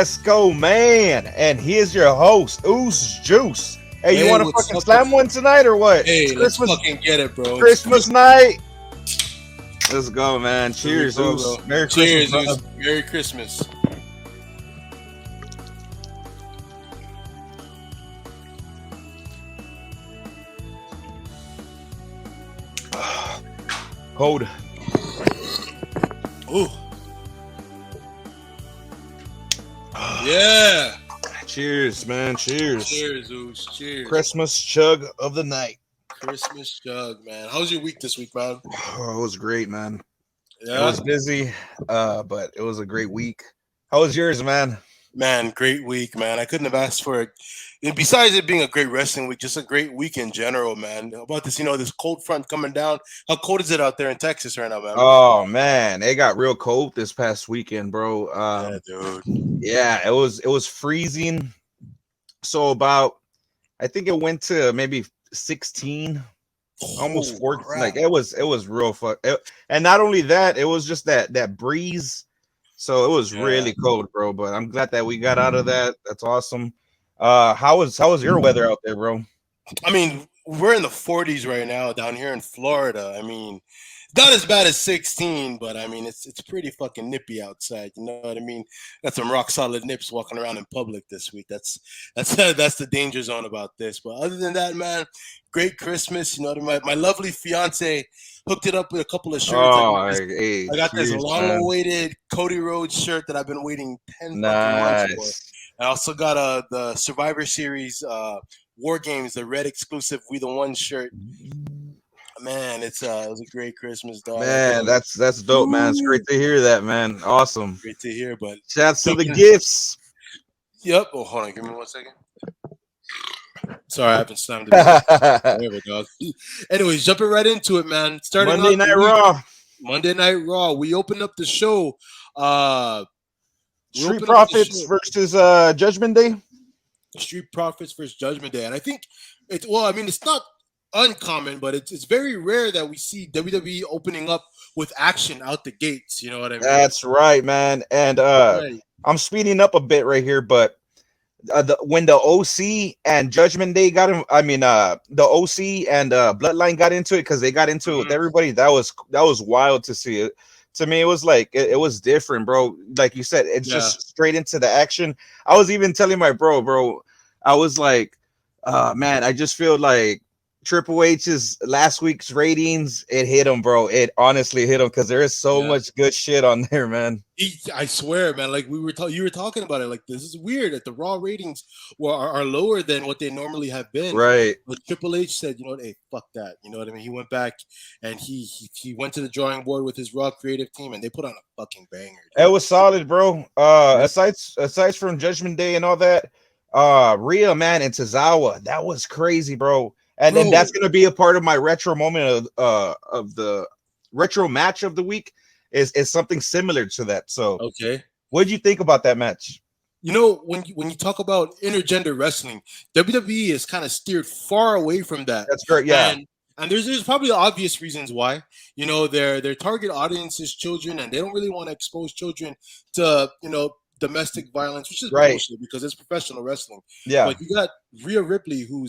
Jescomayne, and here's your host, Uce Juice. Hey, you want to fucking slam one tonight or what? Hey, let's fucking get it, bro. Christmas night. Let's go, man. Cheers, Uce. Merry Christmas, Uce. Merry Christmas. Cold. Ooh. Yeah. Cheers, man. Cheers. Cheers, Uce. Cheers. Christmas chug of the night. Christmas chug, man. How's your week this week, man? Oh, it was great, man. Yeah. It was busy, but it was a great week. How was yours, man? Man, great week, man. I couldn't have asked for it. Besides it being a great wrestling week, just a great week in general, man. How about this, this cold front coming down? How cold is it out there in Texas right now, man? Oh man, it got real cold this past weekend, bro. Yeah, dude. Yeah, it was freezing. So about, I think it went to maybe 16, almost 14. Crap. Like it was real and not only that, it was just that breeze. So it was really cold, bro. But I'm glad that we got out of that. That's awesome. How was your weather out there, bro? I mean, we're in the 40s right now down here in Florida. I mean, not as bad as 16, but I mean, it's pretty fucking nippy outside. You know what I mean? Got some rock solid nips walking around in public this week. That's the danger zone about this. But other than that, man, great Christmas. You know, my lovely fiance hooked it up with a couple of shirts. I got this long-awaited Cody Rhodes shirt that I've been waiting 10 fucking months for. I also got the Survivor Series War Games, the red exclusive We the One shirt. Man, it was a great Christmas, dog. Man, that's dope, man. It's great to hear that, man. Awesome. Great to hear, but shouts to the gifts. Yep. Oh, hold on, give me 1 second. Sorry, I haven't slammed it. Dog. Anyways, jumping right into it, man. Starting Monday Night Raw. Monday Night Raw. We opened up the show. Street Profits versus Judgment Day. Street Profits versus Judgment Day, and I think it's not uncommon, but it's very rare that we see WWE opening up with action out the gates. You know what I mean? That's right, man. And I'm speeding up a bit right here, but when the OC and Judgment Day got him, the OC and Bloodline got into it because they got into it with everybody. That was wild to see it. To me, it was like it was different, bro. Like you said, it's just straight into the action. I was even telling my bro, I was like, man, I just feel like Triple H's last week's ratings, it hit him, bro. It honestly hit him because there is so much good shit on there, man. I swear, man. Like you were talking about it. Like this is weird that the Raw ratings are lower than what they normally have been. Right. But Triple H said, you know what, hey, fuck that. You know what I mean? He went back and he went to the drawing board with his Raw creative team and they put on a fucking banger. Dude. It was solid, bro. Aside from Judgment Day and all that, Rhea, man, and Tozawa, that was crazy, bro. And then that's gonna be a part of my retro moment of the retro match of the week is something similar to that. So what did you think about that match? You know, when you talk about intergender wrestling, WWE is kind of steered far away from that. That's great, yeah. And there's probably obvious reasons why. You know, their target audience is children, and they don't really want to expose children to domestic violence, which is bullshit because it's professional wrestling. Yeah, but you got Rhea Ripley who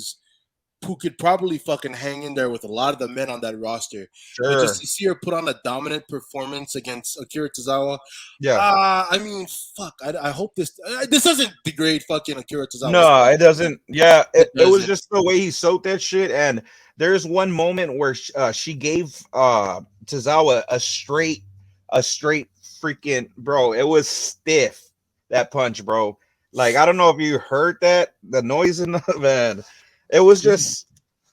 could probably fucking hang in there with a lot of the men on that roster. Sure. But just to see her put on a dominant performance against Akira Tozawa. Yeah. I mean, fuck. I hope this doesn't degrade fucking Akira Tozawa. No, it doesn't. Yeah, it was just the way he soaked that shit. And there's one moment where she gave Tozawa a straight freaking, bro. It was stiff, that punch, bro. Like, I don't know if you heard that, the noise in the man. It was just,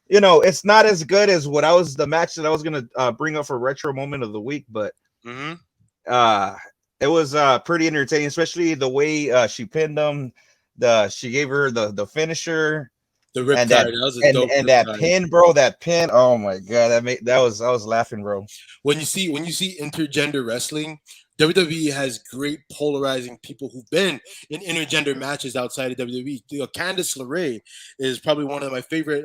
it's not as good as the match that I was gonna bring up for retro moment of the week, but it was pretty entertaining, especially the way she pinned him. She gave her the finisher, the rip and that pin, bro. That pin, oh my god, I was laughing, bro. When you see intergender wrestling, WWE has great polarizing people who've been in intergender matches outside of WWE. Candice LeRae is probably one of my favorite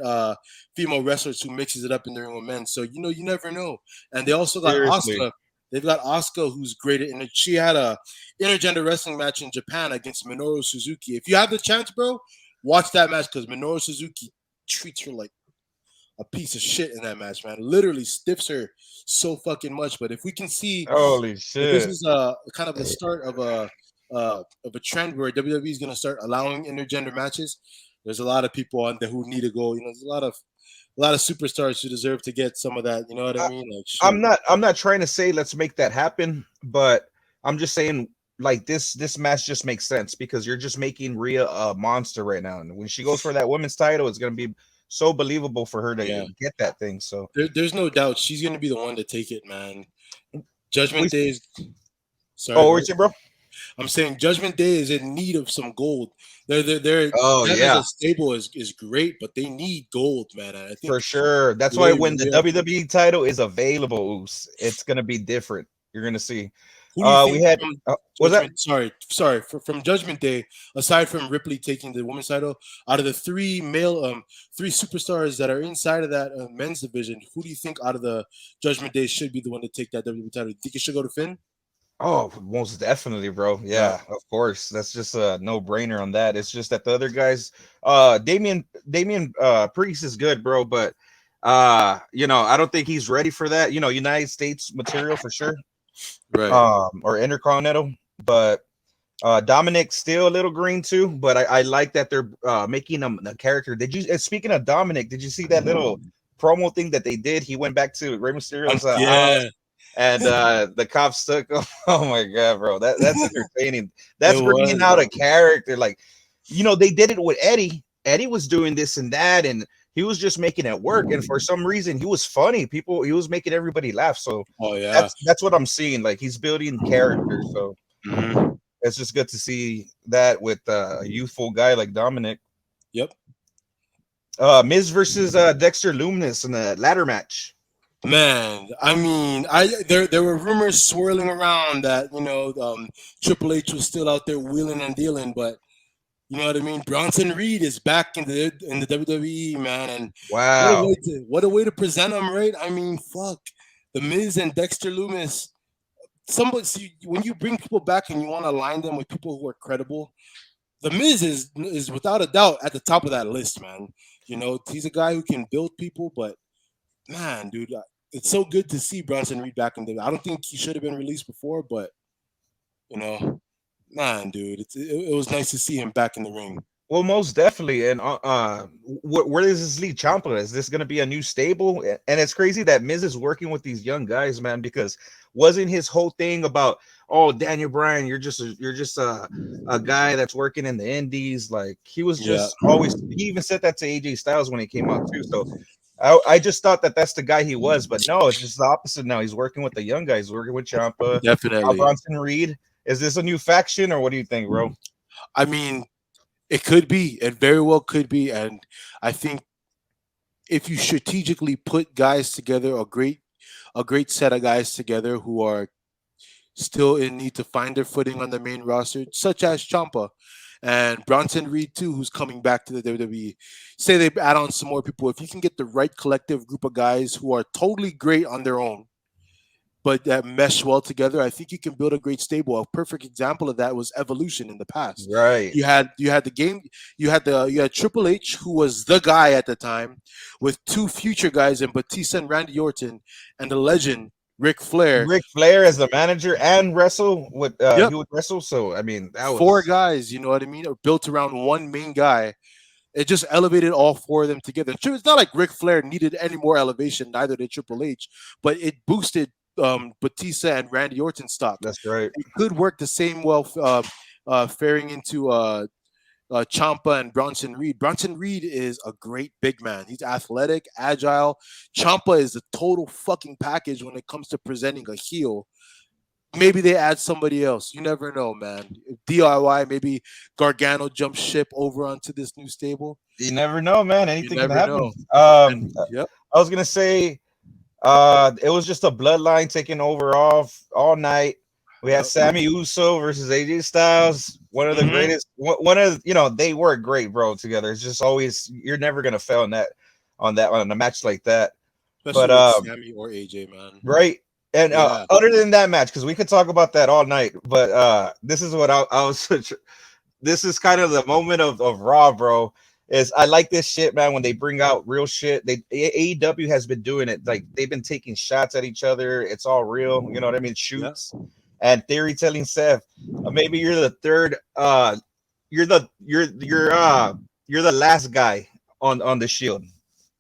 female wrestlers who mixes it up in the ring with men. So you never know. And they also got Asuka. They've got Asuka, who's great at she had a intergender wrestling match in Japan against Minoru Suzuki. If you have the chance, bro, watch that match because Minoru Suzuki treats her like a piece of shit in that match, man. Literally stiffs her so fucking much. But if we can see Holy that this shit. is a kind of the start of a trend where WWE is going to start allowing intergender matches, there's a lot of people on there who need to go. You know, there's a lot of superstars who deserve to get some of that. You know what I mean? Like, shit. I'm not trying to say let's make that happen, but I'm just saying like this match just makes sense because you're just making Rhea a monster right now, and when she goes for that women's title, it's gonna be so believable for her to get that thing. So there's no doubt she's going to be the one to take it, man. Judgment we, Day is. Sorry, oh, what's it, bro? I'm saying Judgment Day is in need of some gold. They're Oh them as yeah, a stable is great, but they need gold, man. And I think for sure. That's why when the WWE title is available, it's gonna be different. You're gonna see. who do you We think had from was that sorry from Judgment Day, aside from Ripley taking the women's title, out of the three superstars that are inside of that men's division, who do you think out of the Judgment Day should be the one to take that WWE title? Do you think it should go to Finn? Oh, most definitely, bro. Yeah, of course. That's just a no-brainer on that. It's just that the other guys, Damian Priest is good, bro, but I don't think he's ready for that. United States material for sure. Right. Or Intercontinental, but Dominic's still a little green too, but I like that they're making him a character. Speaking of Dominic, did you see that little promo thing that they did? He went back to Rey Mysterio's house. And the cops took him. Oh my god, bro. That's entertaining. That's bringing out a character. Like, they did it with Eddie. Eddie was doing this and that, and he was just making it work. And for some reason, he was funny. He was making everybody laugh. So that's what I'm seeing. Like, he's building character. So it's just good to see that with a youthful guy like Dominic. Yep. Miz versus Dexter Lumis in a ladder match. Man, I mean, there were rumors swirling around that Triple H was still out there wheeling and dealing, but you know what I mean. Bronson Reed is back in the WWE, man, and wow, what a way to present him, right? I mean, fuck, the Miz and Dexter Lumis. When you bring people back and you want to align them with people who are credible, the Miz is without a doubt at the top of that list, man. He's a guy who can build people, but man, dude, it's so good to see Bronson Reed back in there. I don't think he should have been released before, but man, dude, it was nice to see him back in the ring. Well, most definitely. And where does this lead Ciampa? Is this going to be a new stable? And it's crazy that Miz is working with these young guys, man, because wasn't his whole thing about, oh, Daniel Bryan, you're just a guy that's working in the indies. Like, he was just always, he even said that to AJ Styles when he came out too. So I just thought that that's the guy he was, but no, it's just the opposite now. He's working with the young guys, working with Ciampa, definitely. Bronson Reed. Is this a new faction, or what do you think, bro? I mean, it could be. It very well could be. And I think if you strategically put guys together, a great set of guys together who are still in need to find their footing on the main roster, such as Ciampa and Bronson Reed too, who's coming back to the WWE. Say they add on some more people. If you can get the right collective group of guys who are totally great on their own, but that mesh well together, I think you can build a great stable. A perfect example of that was Evolution in the past. Right. You had Triple H, who was the guy at the time, with two future guys in Batista and Randy Orton, and the legend Ric Flair. Ric Flair as the manager and wrestle with he would wrestle. So I mean, that was 4 guys. You know what I mean? Built around one main guy. It just elevated all 4 of them together. It's not like Ric Flair needed any more elevation, neither did Triple H, but it boosted Batista and Randy Orton stock. That's right. It could work the same well faring into Ciampa and Bronson Reed. Bronson Reed is a great big man. He's athletic, agile. Ciampa is the total fucking package when it comes to presenting a heel. Maybe they add somebody else. You never know, man. DIY, maybe Gargano jumps ship over onto this new stable. You never know, man. Anything can happen. Yep. I was gonna say it was just a bloodline taking over all night. We had Sammy Uso versus AJ Styles. One of the greatest. One of they work great, bro, together. It's just always you're never gonna fail on a match like that. Especially with Sammy or AJ, man. Right. And Yeah, other than that match, because we could talk about that all night, but this is what I was. This is kind of the moment of Raw, bro. Is I like this shit, man. When they bring out real shit, AEW has been doing it. Like they've been taking shots at each other. It's all real, you know what I mean? yeah, Shoots and Theory telling Seth, maybe you're the third. You're the last guy on the Shield,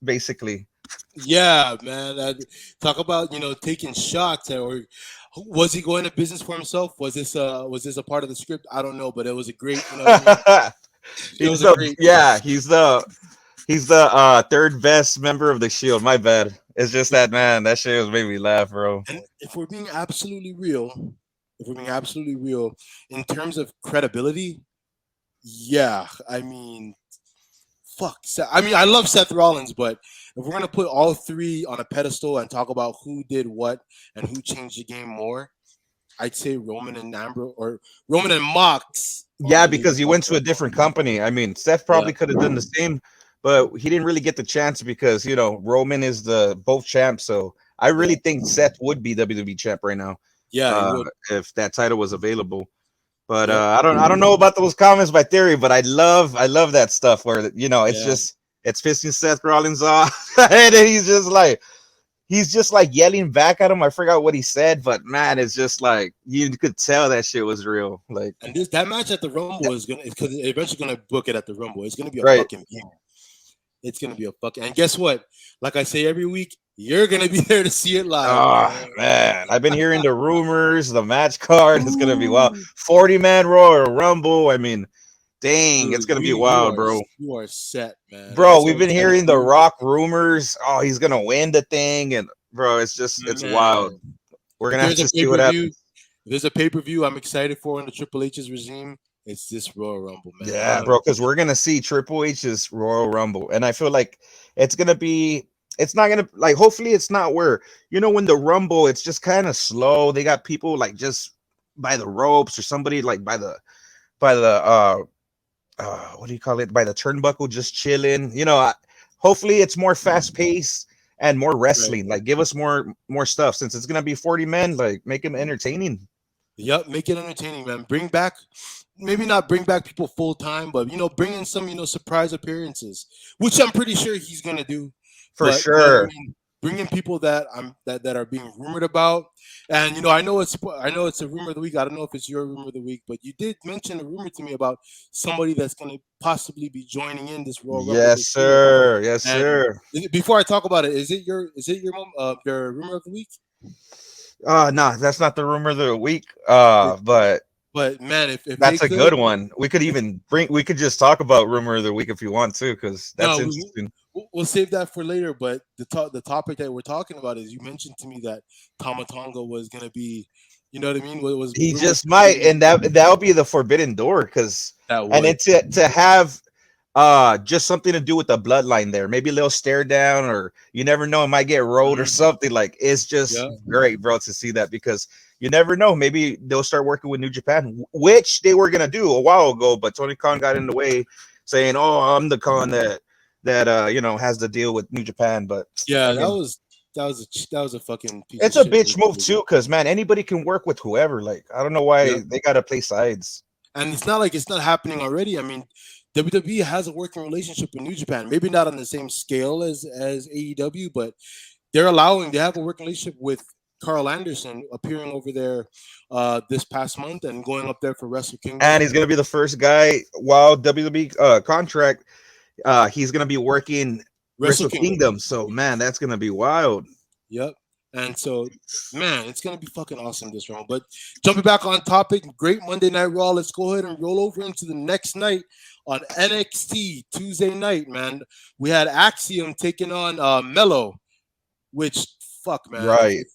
basically. yeah, man. Talk about taking shots, or was he going to business for himself? Was this a part of the script? I don't know, but it was a great. You know what I mean? It he's was a the great. yeah, he's the third best member of the Shield. My bad. It's just that man, that shit was made me laugh, bro. And if we're being absolutely real, in terms of credibility, yeah, I mean, fuck. I mean, I love Seth Rollins, but if we're gonna put all three on a pedestal and talk about who did what and who changed the game more, I'd say Roman and Amber or Roman and Mox all Yeah, the way the because he fuck went to a up. different company. I mean, Seth Yeah, probably could have done the same, but he didn't really get the chance because Roman is the both champs. So I yeah, really think Seth would be WWE champ right now, yeah. He would. if that title was available. But Yep. I don't know about those comments by Theory, but I love that stuff where it's Yeah. just it's pissing Seth Rollins off, and then he's just like yelling back at him. I forgot what he said, but man, it's just like you could tell that shit was real. Like, And that match at the Rumble is gonna because they're eventually gonna book it at the Rumble. It's gonna be a right. fucking beam. It's gonna be a fucking. And guess what? Like I say every week, you're gonna be there to see it live, Oh man. man, I've been hearing the rumors. The match card is gonna be wild. Ooh, 40-man Royal Rumble. I mean, dang, it's dude, gonna be you wild, are bro. you are set, man. I'm Bro, so we've been excited hearing for the you, Rock rumors. Oh, he's gonna win the thing, and bro, it's wild. man. We're If gonna have there's a to pay see what per view, happens. if there's a pay per view, I'm excited for in the Triple H's regime. It's this Royal Rumble, man. Yeah, bro, because we're gonna see Triple H's Royal Rumble, and I feel like it's gonna be. It's not gonna like. Hopefully, it's not where when the Rumble, it's just kind of slow. They got people like just by the ropes or somebody like by the what do you call it, by the turnbuckle, just chilling. Hopefully, it's more fast paced and more Right. wrestling. Like, give us more stuff since it's gonna be 40 men. Like, make them entertaining Yep, make it entertaining, man. Bring back, maybe not bring back people full time, but bring in some surprise appearances, which I'm pretty sure he's gonna do. for But you know what I sure. mean. Bring in people that are being rumored about, and I know it's a rumor of the week. I don't know if it's your rumor of the week, but you did mention a rumor to me about somebody that's gonna possibly be joining in this Royal Rumble Yes, this year. sir. Yes, And sir. before I talk about it, your rumor of the week? No, that's not the rumor of the week. But But man, if they that's a could, good one. We could just talk about rumor of the week if you want to, because that's no, interesting. we'll save that for later. But the topic that we're talking about is you mentioned to me that Tamatonga was gonna be, you know what I mean? What was He rumored just to might, be and that'll be the forbidden door, that and would. it's to have just something to do with the bloodline there. Maybe a little stare down, or you never know, it might get rolled or Mhm. something. Like, it's just Yeah, great, bro, to see that, because you never know. Maybe they'll start working with New Japan, which they were gonna do a while ago, but Tony Khan got in the way, saying, "Oh, I'm the Khan that has the deal with New Japan." But I yeah, that mean, was that was a fucking piece of it's a shit bitch move. move too, because man, anybody can work with whoever. Like, I don't know Yeah, why they gotta play sides. and it's not like it's not happening already. I mean, WWE has a working relationship with New Japan. Maybe not on the same scale as AEW, but they have a working relationship with Carl Anderson appearing over there this past month and going up there for Wrestle And Kingdom. he's gonna be the first guy while WWE contract. He's gonna be working Wrestle Wrestle Kingdom. Kingdom. So man, that's gonna be wild. Yep. And so, man, it's gonna be fucking awesome this round. But jumping back on topic, great Monday Night Raw. Let's go ahead and roll over into the next night on NXT Tuesday night, man. We had Axiom taking on Mello, which fuck, man. If Right.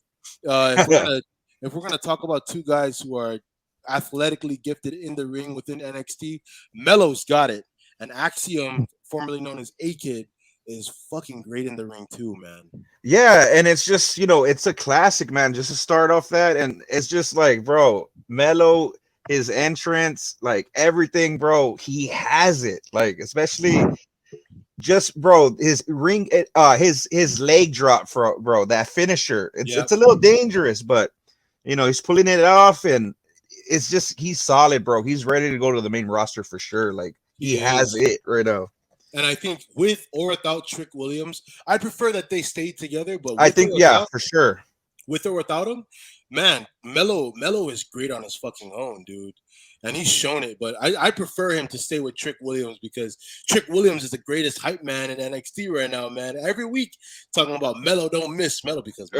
if, if we're gonna talk about two guys who are athletically gifted in the ring within NXT, Mello's got it, and Axiom, formerly known as A Kid, is fucking great in the ring too, man. Yeah, and it's just it's a classic, man. Just to start off that, and it's just like, bro, Mello, his entrance, like everything, bro, he has it. Like, especially just bro, his ring, his leg drop for bro, that finisher. It's a little dangerous, but he's pulling it off, and it's just he's solid, bro. He's ready to go to the main roster for sure. Like he has it right now. And I think with or without Trick Williams, I prefer that they stayed together. But I think for sure. With or without him, man, Melo is great on his fucking own, dude. And he's shown it, but I prefer him to stay with Trick Williams because Trick Williams is the greatest hype man in NXT right now, man. Every week talking about Melo don't miss Melo because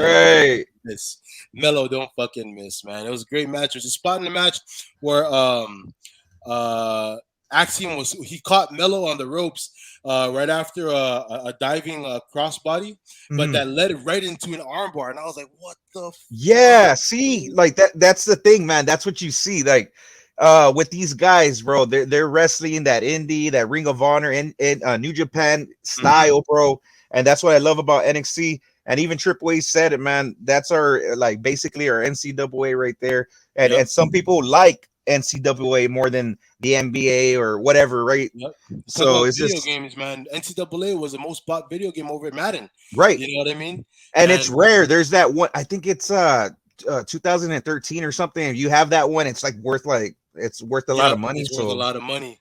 Melo don't fucking miss, man. It was a great match. There's a spot in the match where Axiom he caught Melo on the ropes right after a diving crossbody, but that led right into an armbar, and I was like, "What the?" Yeah, see, like that's the thing, man. That's what you see, like. With these guys, bro, they're wrestling in that indie, that Ring of Honor in New Japan style, bro, and that's what I love about NXT. And even Triple H said it, man. That's our basically our NCAA right there. And some people like NCAA more than the NBA or whatever, right? So it's video games, man. NCAA was the most bought video game over at Madden, right? You know what I mean? And it's rare. There's that one. I think it's 2013 or something. If you have that one, it's worth a lot of money. It's worth a lot of money.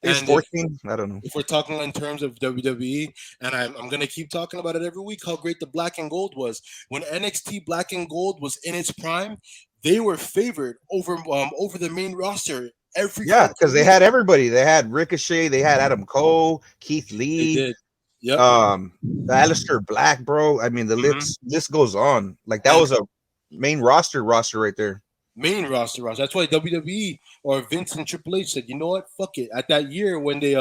It's 14. I don't know. If we're talking in terms of WWE, and I'm gonna keep talking about it every week, how great the Black and Gold was. When NXT Black and Gold was in its prime, they were favored over the main roster because they had everybody. They had Ricochet, they had Adam Cole, Keith Lee. They did. Yep. Aleister Black, bro. I mean, the list goes on. Like that was a main roster right there. Main roster. That's why WWE or Vince and Triple H said, you know what, fuck it. At that year when they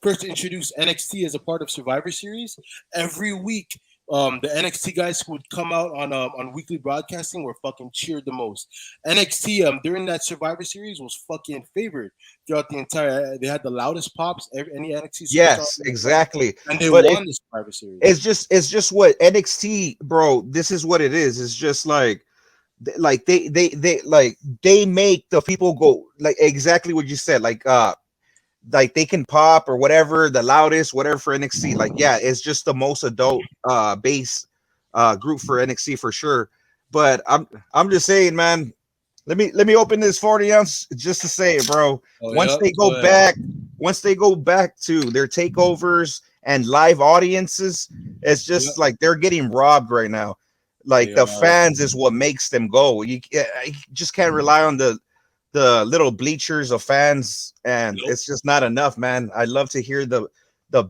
first introduced NXT as a part of Survivor Series, every week the NXT guys who would come out on weekly broadcasting were fucking cheered the most. NXT during that Survivor Series was fucking favored throughout the entire. They had the loudest pops. Any NXT. Yes, exactly. And they won the Survivor Series. It's just what NXT, bro. This is what it is. It's just like they make the people go like exactly what you said. Like they can pop or whatever, the loudest, whatever for NXT. Like, yeah, it's just the most adult base group for NXT for sure. But I'm just saying, man. Let me open this 40 ounce just to say it, bro. Once they go back to their takeovers and live audiences, it's just like they're getting robbed right now. Like the fans is what makes them go. You just can't rely on the little bleachers of fans, and it's just not enough, man. I love to hear the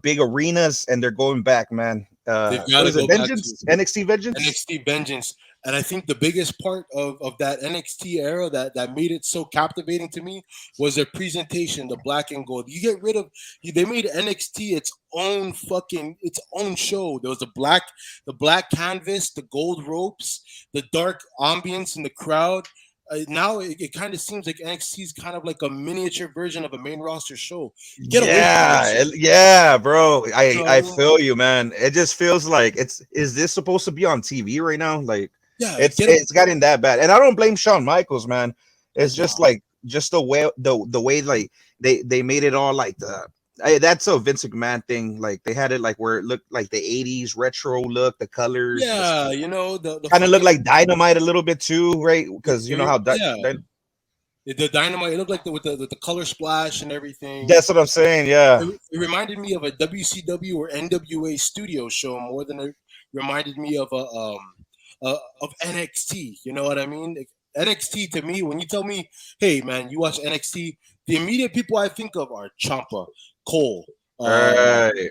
big arenas, and they're going back, man. They've got to go Vengeance, back to NXT Vengeance, NXT Vengeance. And I think the biggest part of that NXT era that made it so captivating to me was their presentation, the black and gold. You get rid of they made NXT its own show. There was the black canvas, the gold ropes, the dark ambience in the crowd. Now it kind of seems like NXT is kind of like a miniature version of a main roster show. Yeah, bro. I feel you, man. It just feels like is this supposed to be on TV right now? Like, yeah, it's gotten that bad, and I don't blame Shawn Michaels, man. It's just the way like they made it all like that's a Vince McMahon thing. Like they had it like where it looked like the 80s retro look, the colors. Yeah, the kind of looked like Dynamite a little bit too, right? Because you know how the Dynamite, it looked like with the color splash and everything. That's what I'm saying. Yeah, it reminded me of a WCW or NWA studio show more than it reminded me of of NXT. You know what I mean? NXT to me, when you tell me, hey man, you watch NXT, the immediate people I think of are Ciampa, Cole, exactly.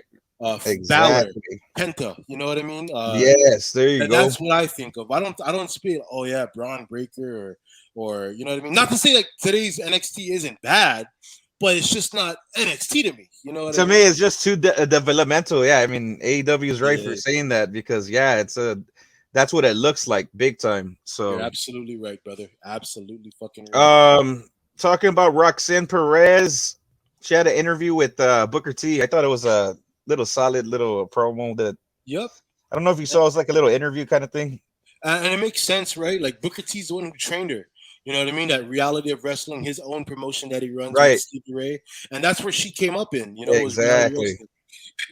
Balor, Penta. You know what I mean? Yes, there you go. That's what I think of. I don't speak. Oh yeah, Braun Breaker or you know what I mean. Not to say like today's NXT isn't bad, but it's just not NXT to me. You know what I mean? To me, it's just too developmental. Yeah, I mean AEW is right for saying that because that's what it looks like big time. So you're absolutely right, brother. Absolutely fucking right. Talking about Roxanne Perez, she had an interview with Booker T. I thought it was a solid little promo that. Yep. I don't know if you saw. It was like a little interview kind of thing. And it makes sense, right? Like Booker T's the one who trained her. You know what I mean? That Reality of Wrestling, his own promotion that he runs with Stevie Ray, and that's where she came up in. You know, exactly.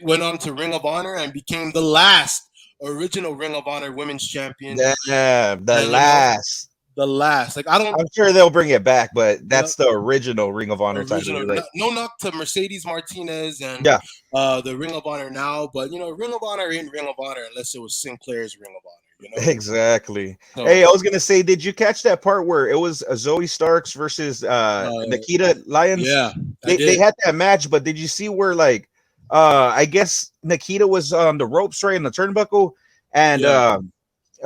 went on to Ring of Honor and became the last original Ring of Honor Women's Champion. Damn, the And last. the last. Like I don't. I'm sure they'll bring it back, but Yep. that's the original Ring of Honor title. Original. You're like, No knock to Mercedes Martinez and yeah, the Ring of Honor now, but Ring of Honor ain't Ring of Honor unless it was Sinclair's Ring of Honor. exactly. Hey, So I was gonna say, did you catch that part where it was Zoe Starks versus uh, Nikita Lyons? yeah, I They did. had that match, but did you see where like I guess Nikita was on the ropes right in the turnbuckle, and Yeah,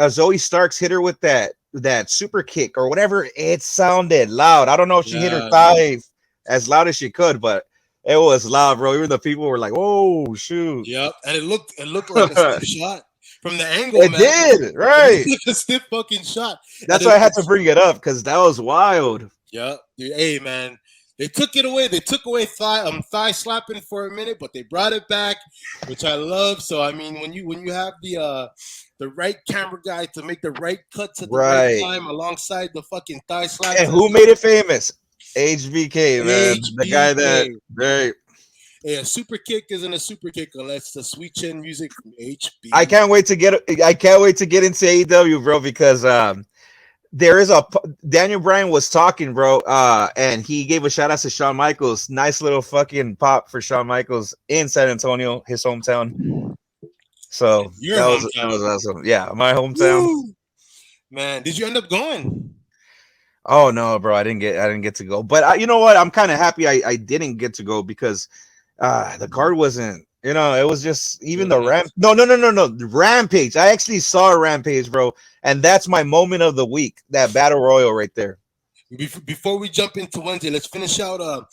Zoe Starks hit her with that super kick or whatever. It sounded loud. I don't know if she hit her yeah, man. thigh as loud as she could, but it was loud, bro. Even the people were like, "Oh shoot!" Yep. And it looked like a stiff shot from the angle, It man. did, It right? looked like a stiff fucking shot. And That's why I had to bring it up because that was wild. yeah, dude, hey man, they took it away. They took away thigh slapping for a minute, but they brought it back, which I love. So I mean, when you have the right camera guy to make the right cuts at the right Right. time alongside the fucking thigh slaps And and who made it famous? HBK, man. The guy that HBK. right. Hey, a super kick isn't a super kick unless the sweet chin music from I HB. can't wait to get into AEW, bro, because there is Daniel Bryan was talking, bro, and he gave a shout out to Shawn Michaels. Nice little fucking pop for Shawn Michaels in San Antonio, his hometown. So Your that was hometown. awesome. Yeah, my hometown. Woo! Man, did you end up going? Oh no, bro, I didn't get to go. But you know what? I'm kind of happy I didn't get to go because the card wasn't. It was just It even the wasn't ramp. No, no, no, no, no. The Rampage. I actually saw a Rampage, bro, and that's my moment of the week. That battle royal right there. Before we jump into Wednesday, let's finish out. We And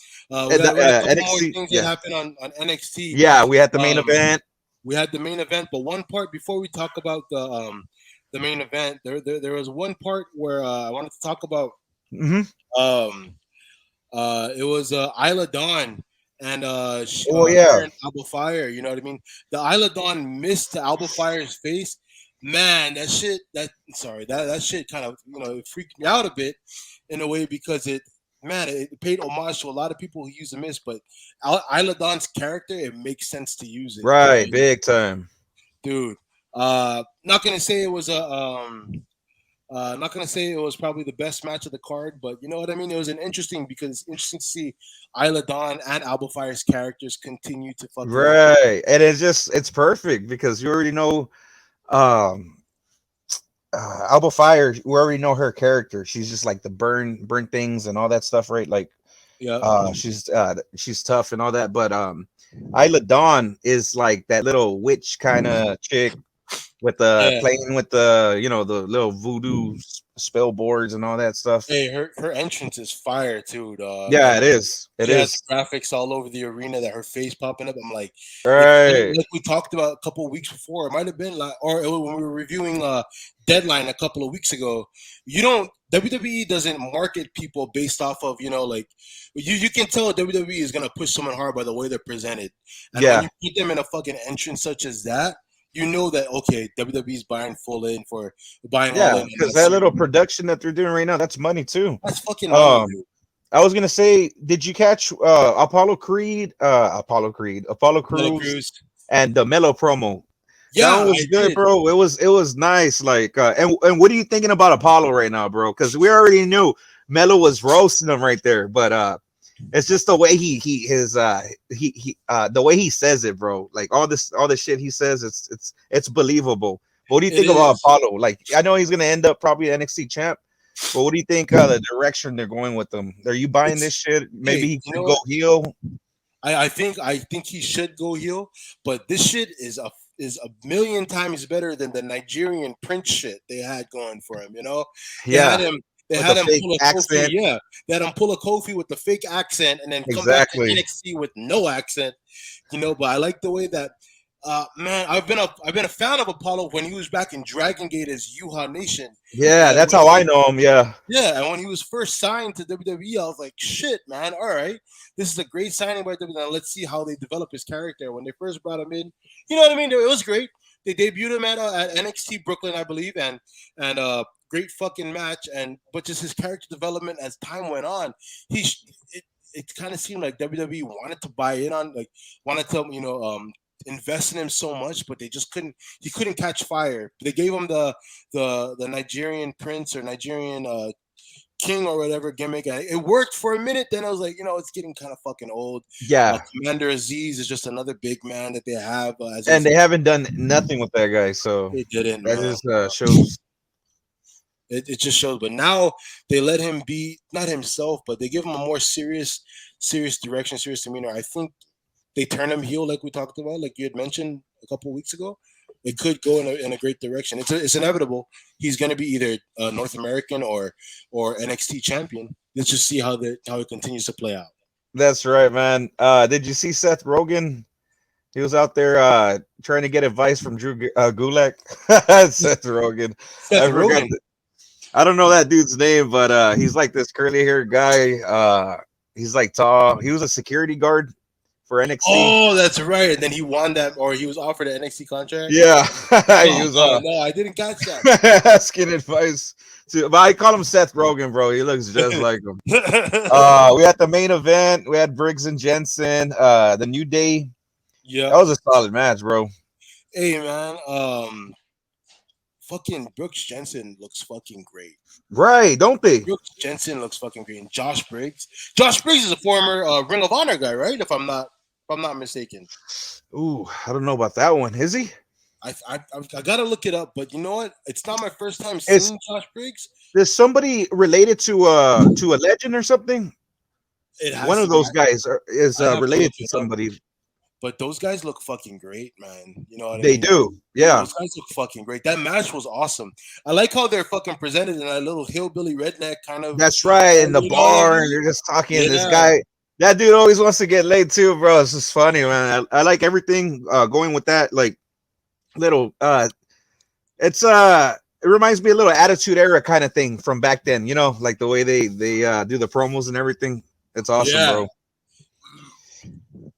got, we got a couple more NXT. things that Yeah, happened on NXT. yeah. We had the main Um, event. we had the main event, but one part before we talk about the main event, there was one part where I wanted to talk about. Hmm. Um, it was Isla Dawn and Oh yeah, her and Alba Fire. You know what I mean? The Isla Dawn missed to Alba Fire's face. Man, that shit kind of it freaked me out a bit in a way because it paid homage to a lot of people who use the miss, but Isla Dawn's character, it makes sense to use it. You know what I right. mean? Big time. Dude. Not gonna say it was not gonna say it was probably the best match of the card, but you know what I mean. It was because it's interesting to see Isla Dawn and Alba Fire's characters continue to fucking. Right, and it's perfect because you already know. Um, Alba Fire, we already know her character. She's just like the burn things and all that stuff, right? Like Yeah, she's tough and all that. But Isla Dawn is like that little witch kind of chick with the yeah. playing with the little voodoo spell boards and all that stuff. Hey, her entrance is fire too, dog. Yeah, Like it is. It she has is. graphics all over the arena that her face popping up. I'm like, Right. like we talked about a couple of weeks before. It might have been like, or when we were reviewing Deadline a couple of weeks ago. You don't WWE doesn't market people based off of like you can tell WWE is gonna push someone hard by the way they're presented, and when Yeah. you put them in a fucking entrance such as that. You know that okay, WWE's buying all in Yeah, on because this. that little production that they're doing right now, that's money too. That's fucking money, Um, dude. I was gonna say, did you catch Apollo Apollo Crews Crews. and the Mellow promo? That one Yeah, was I good, did. bro. It was nice. Like, and what are you thinking about Apollo right now, bro? Because we already knew Mello was roasting him right there, but it's just the way the way he says it, bro. Like all this shit he says, it's believable. But what do you It think about is. Apollo? Like, I know he's gonna end up probably NXT champ, but what do you think the direction they're going with them? Are you buying this It's shit? Maybe hey, he you know could go what? heel. I think he should go heel, but this shit is a million times better than the Nigerian Prince shit they had going for him. They had Yeah, him. They with had the him fake pull a Kofi. accent. Yeah, they had him pull a Kofi with the fake accent, and then come back to Exactly. NXT with no accent. But I like the way that. Man, I've been a fan of Apollo when he was back in Dragon Gate as Yuha Nation, Yeah, and that's how I when know him. Yeah. yeah, and when he was first signed to WWE, I was like, shit, man, all right. This is a great signing by WWE. Let's see how they develop his character. When they first brought him in, you know what I mean? It was great. They debuted him at NXT Brooklyn, I believe, and great fucking match. But just his character development as time went on, he sh- it, it kind of seemed like WWE wanted to buy in on, like, wanted to, invest in him so much, but they just couldn't. He couldn't catch fire. They gave him the Nigerian prince or Nigerian king or whatever gimmick. And it worked for a minute. Then I was like, it's getting kind of fucking old. Yeah, Commander Aziz is just another big man that they have. and they haven't done nothing with that guy, so they didn't. that Man. just shows. It just shows. But now they let him be not himself, but they give him a more serious direction, serious demeanor. I think they turn him heel, like we talked about, like you had mentioned a couple of weeks ago. It could go in a great direction. It's inevitable. He's going to be either North American or NXT champion. Let's just see how it continues to play out. That's right, man. Did you see Seth Rogen? He was out there trying to get advice from Drew Gulak. Seth Rogen. Seth Rogen. I don't know that dude's name, but he's like this curly haired guy. He's like tall. He was a security guard for NXT. Oh, that's right. And then he won that, or he was offered an NXT contract. Yeah, he was. No, I didn't catch that. Asking advice but I call him Seth Rogen, bro. He looks just like him. We had the main event. We had Briggs and Jensen. The New Day. Yeah, that was a solid match, bro. Hey, man. Fucking Brooks Jensen looks fucking great. Right, don't they? Brooks Jensen looks fucking great. And Josh Briggs. Josh Briggs is a former Ring of Honor guy, right? If I'm not mistaken. Ooh, I don't know about that one. Is he? I gotta look it up, but you know what? It's not my first time seeing Josh Briggs. Is somebody related to a legend or something? One of those guys is related to somebody. But those guys look fucking great, man. You know what I mean? They do. Yeah. Those guys look fucking great. That match was awesome. I like how they're fucking presented in that little hillbilly redneck kind of. That's right. In the bar, and you're just talking. Yeah. This guy, that dude always wants to get laid too, bro. It's just funny, man. I like everything going with that. Like little, it reminds me a little Attitude Era kind of thing from back then. You know, like the way they do the promos and everything. It's awesome, bro.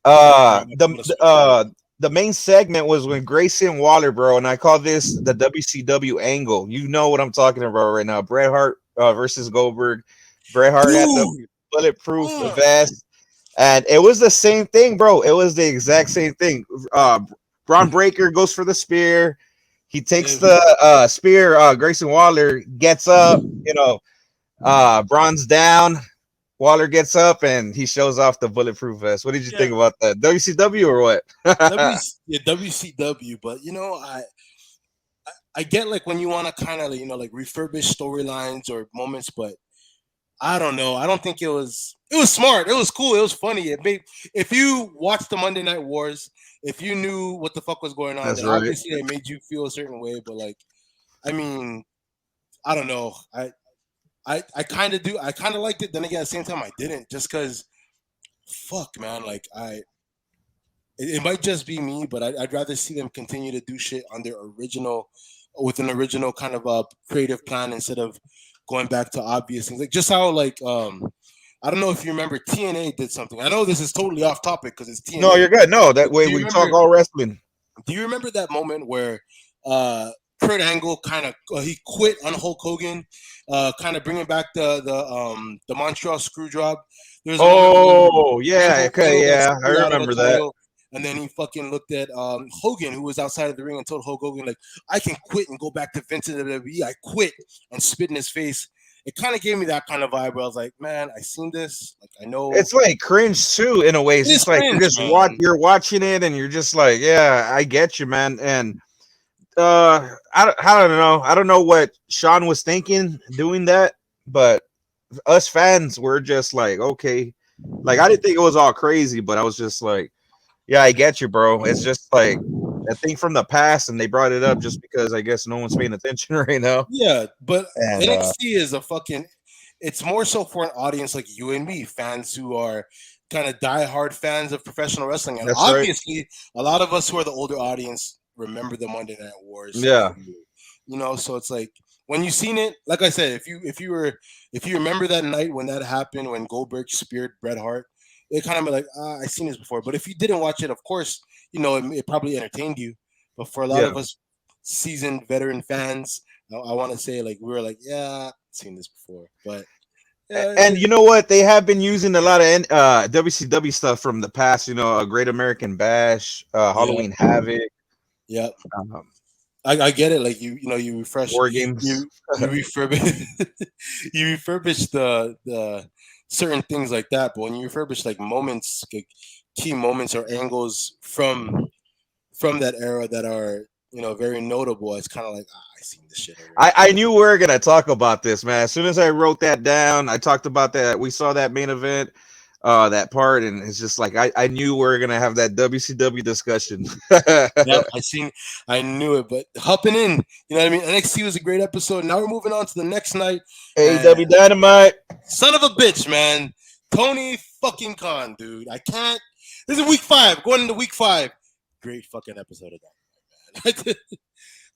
The main segment was when Grayson Waller, bro, and I call this the WCW angle. You know what I'm talking about right now. Bret Hart versus Goldberg. Bret Hart had the bulletproof vest, and it was the same thing, bro. It was the exact same thing. Braun Breaker goes for the spear. He takes the spear. Grayson Waller gets up. You know, Braun's down. Waller gets up and he shows off the bulletproof vest. What did you think about that? WCW or what? WCW, but you know, I get like when you want to kind of like refurbish storylines or moments, but I don't know. I don't think it was smart. It was cool. It was funny. If you watched the Monday Night Wars, if you knew what the fuck was going on, then obviously it made you feel a certain way. But like, I mean, I don't know. I kind of do. I kind of liked it. Then again, at the same time, I didn't. Just because, fuck, man. Like, it might just be me, but I'd rather see them continue to do shit on their with an original kind of creative plan instead of going back to obvious things. Like just how I don't know if you remember TNA did something. I know this is totally off topic because it's TNA. No, you're good. No, that way we talk all wrestling. Do you remember that moment where Kurt Angle kind of he quit on Hulk Hogan, kind of bringing back the Montreal Screwjob? Yeah, okay, yeah, I remember that. And then he fucking looked at Hogan, who was outside of the ring, and told Hulk Hogan, like, I can quit and go back to Vince in the WWE. I quit, and spit in his face. It kind of gave me that kind of vibe where I was like, man, I seen this. Like, I know. It's like cringe too, in a way. It's just like you're watching it, and you're just like, yeah, I get you, man. And I don't know. I don't know what Sean was thinking doing that, but us fans were just like, okay. Like, I didn't think it was all crazy, but I was just like, yeah, I get you, bro. It's just like a thing from the past, and they brought it up just because I guess no one's paying attention right now. Yeah, but NXT is it's more so for an audience like you and me, fans who are kind of diehard fans of professional wrestling. And obviously, a lot of us who are the older audience remember the Monday Night Wars. Yeah. You know, so it's like when you've seen it, like I said, if you remember that night when that happened, when Goldberg speared Bret Hart, it kind of be like, I've seen this before. But if you didn't watch it, of course, you know, it probably entertained you. But for a lot of us seasoned veteran fans, I want to say, like, we were like, yeah, I've seen this before. But And you know what? They have been using a lot of WCW stuff from the past. You know, a Great American Bash, yeah, Halloween Havoc, yeah. um, I get it. Like you refresh, War Games. you refurbish, you refurbish the certain things like that. But when you refurbish like moments, like key moments or angles from that era that are very notable, it's kind of like I seen this shit already. I knew we were gonna talk about this, man. As soon as I wrote that down, I talked about that. We saw that main event, that part, and it's just like I knew we were gonna have that WCW discussion. Yep, I knew it. But hopping in, you know what I mean. NXT was a great episode. Now we're moving on to the next night, and AEW Dynamite. son of a bitch, man, Tony fucking Khan, dude. I can't. This is week 5, going into week 5. Great fucking episode of that, man.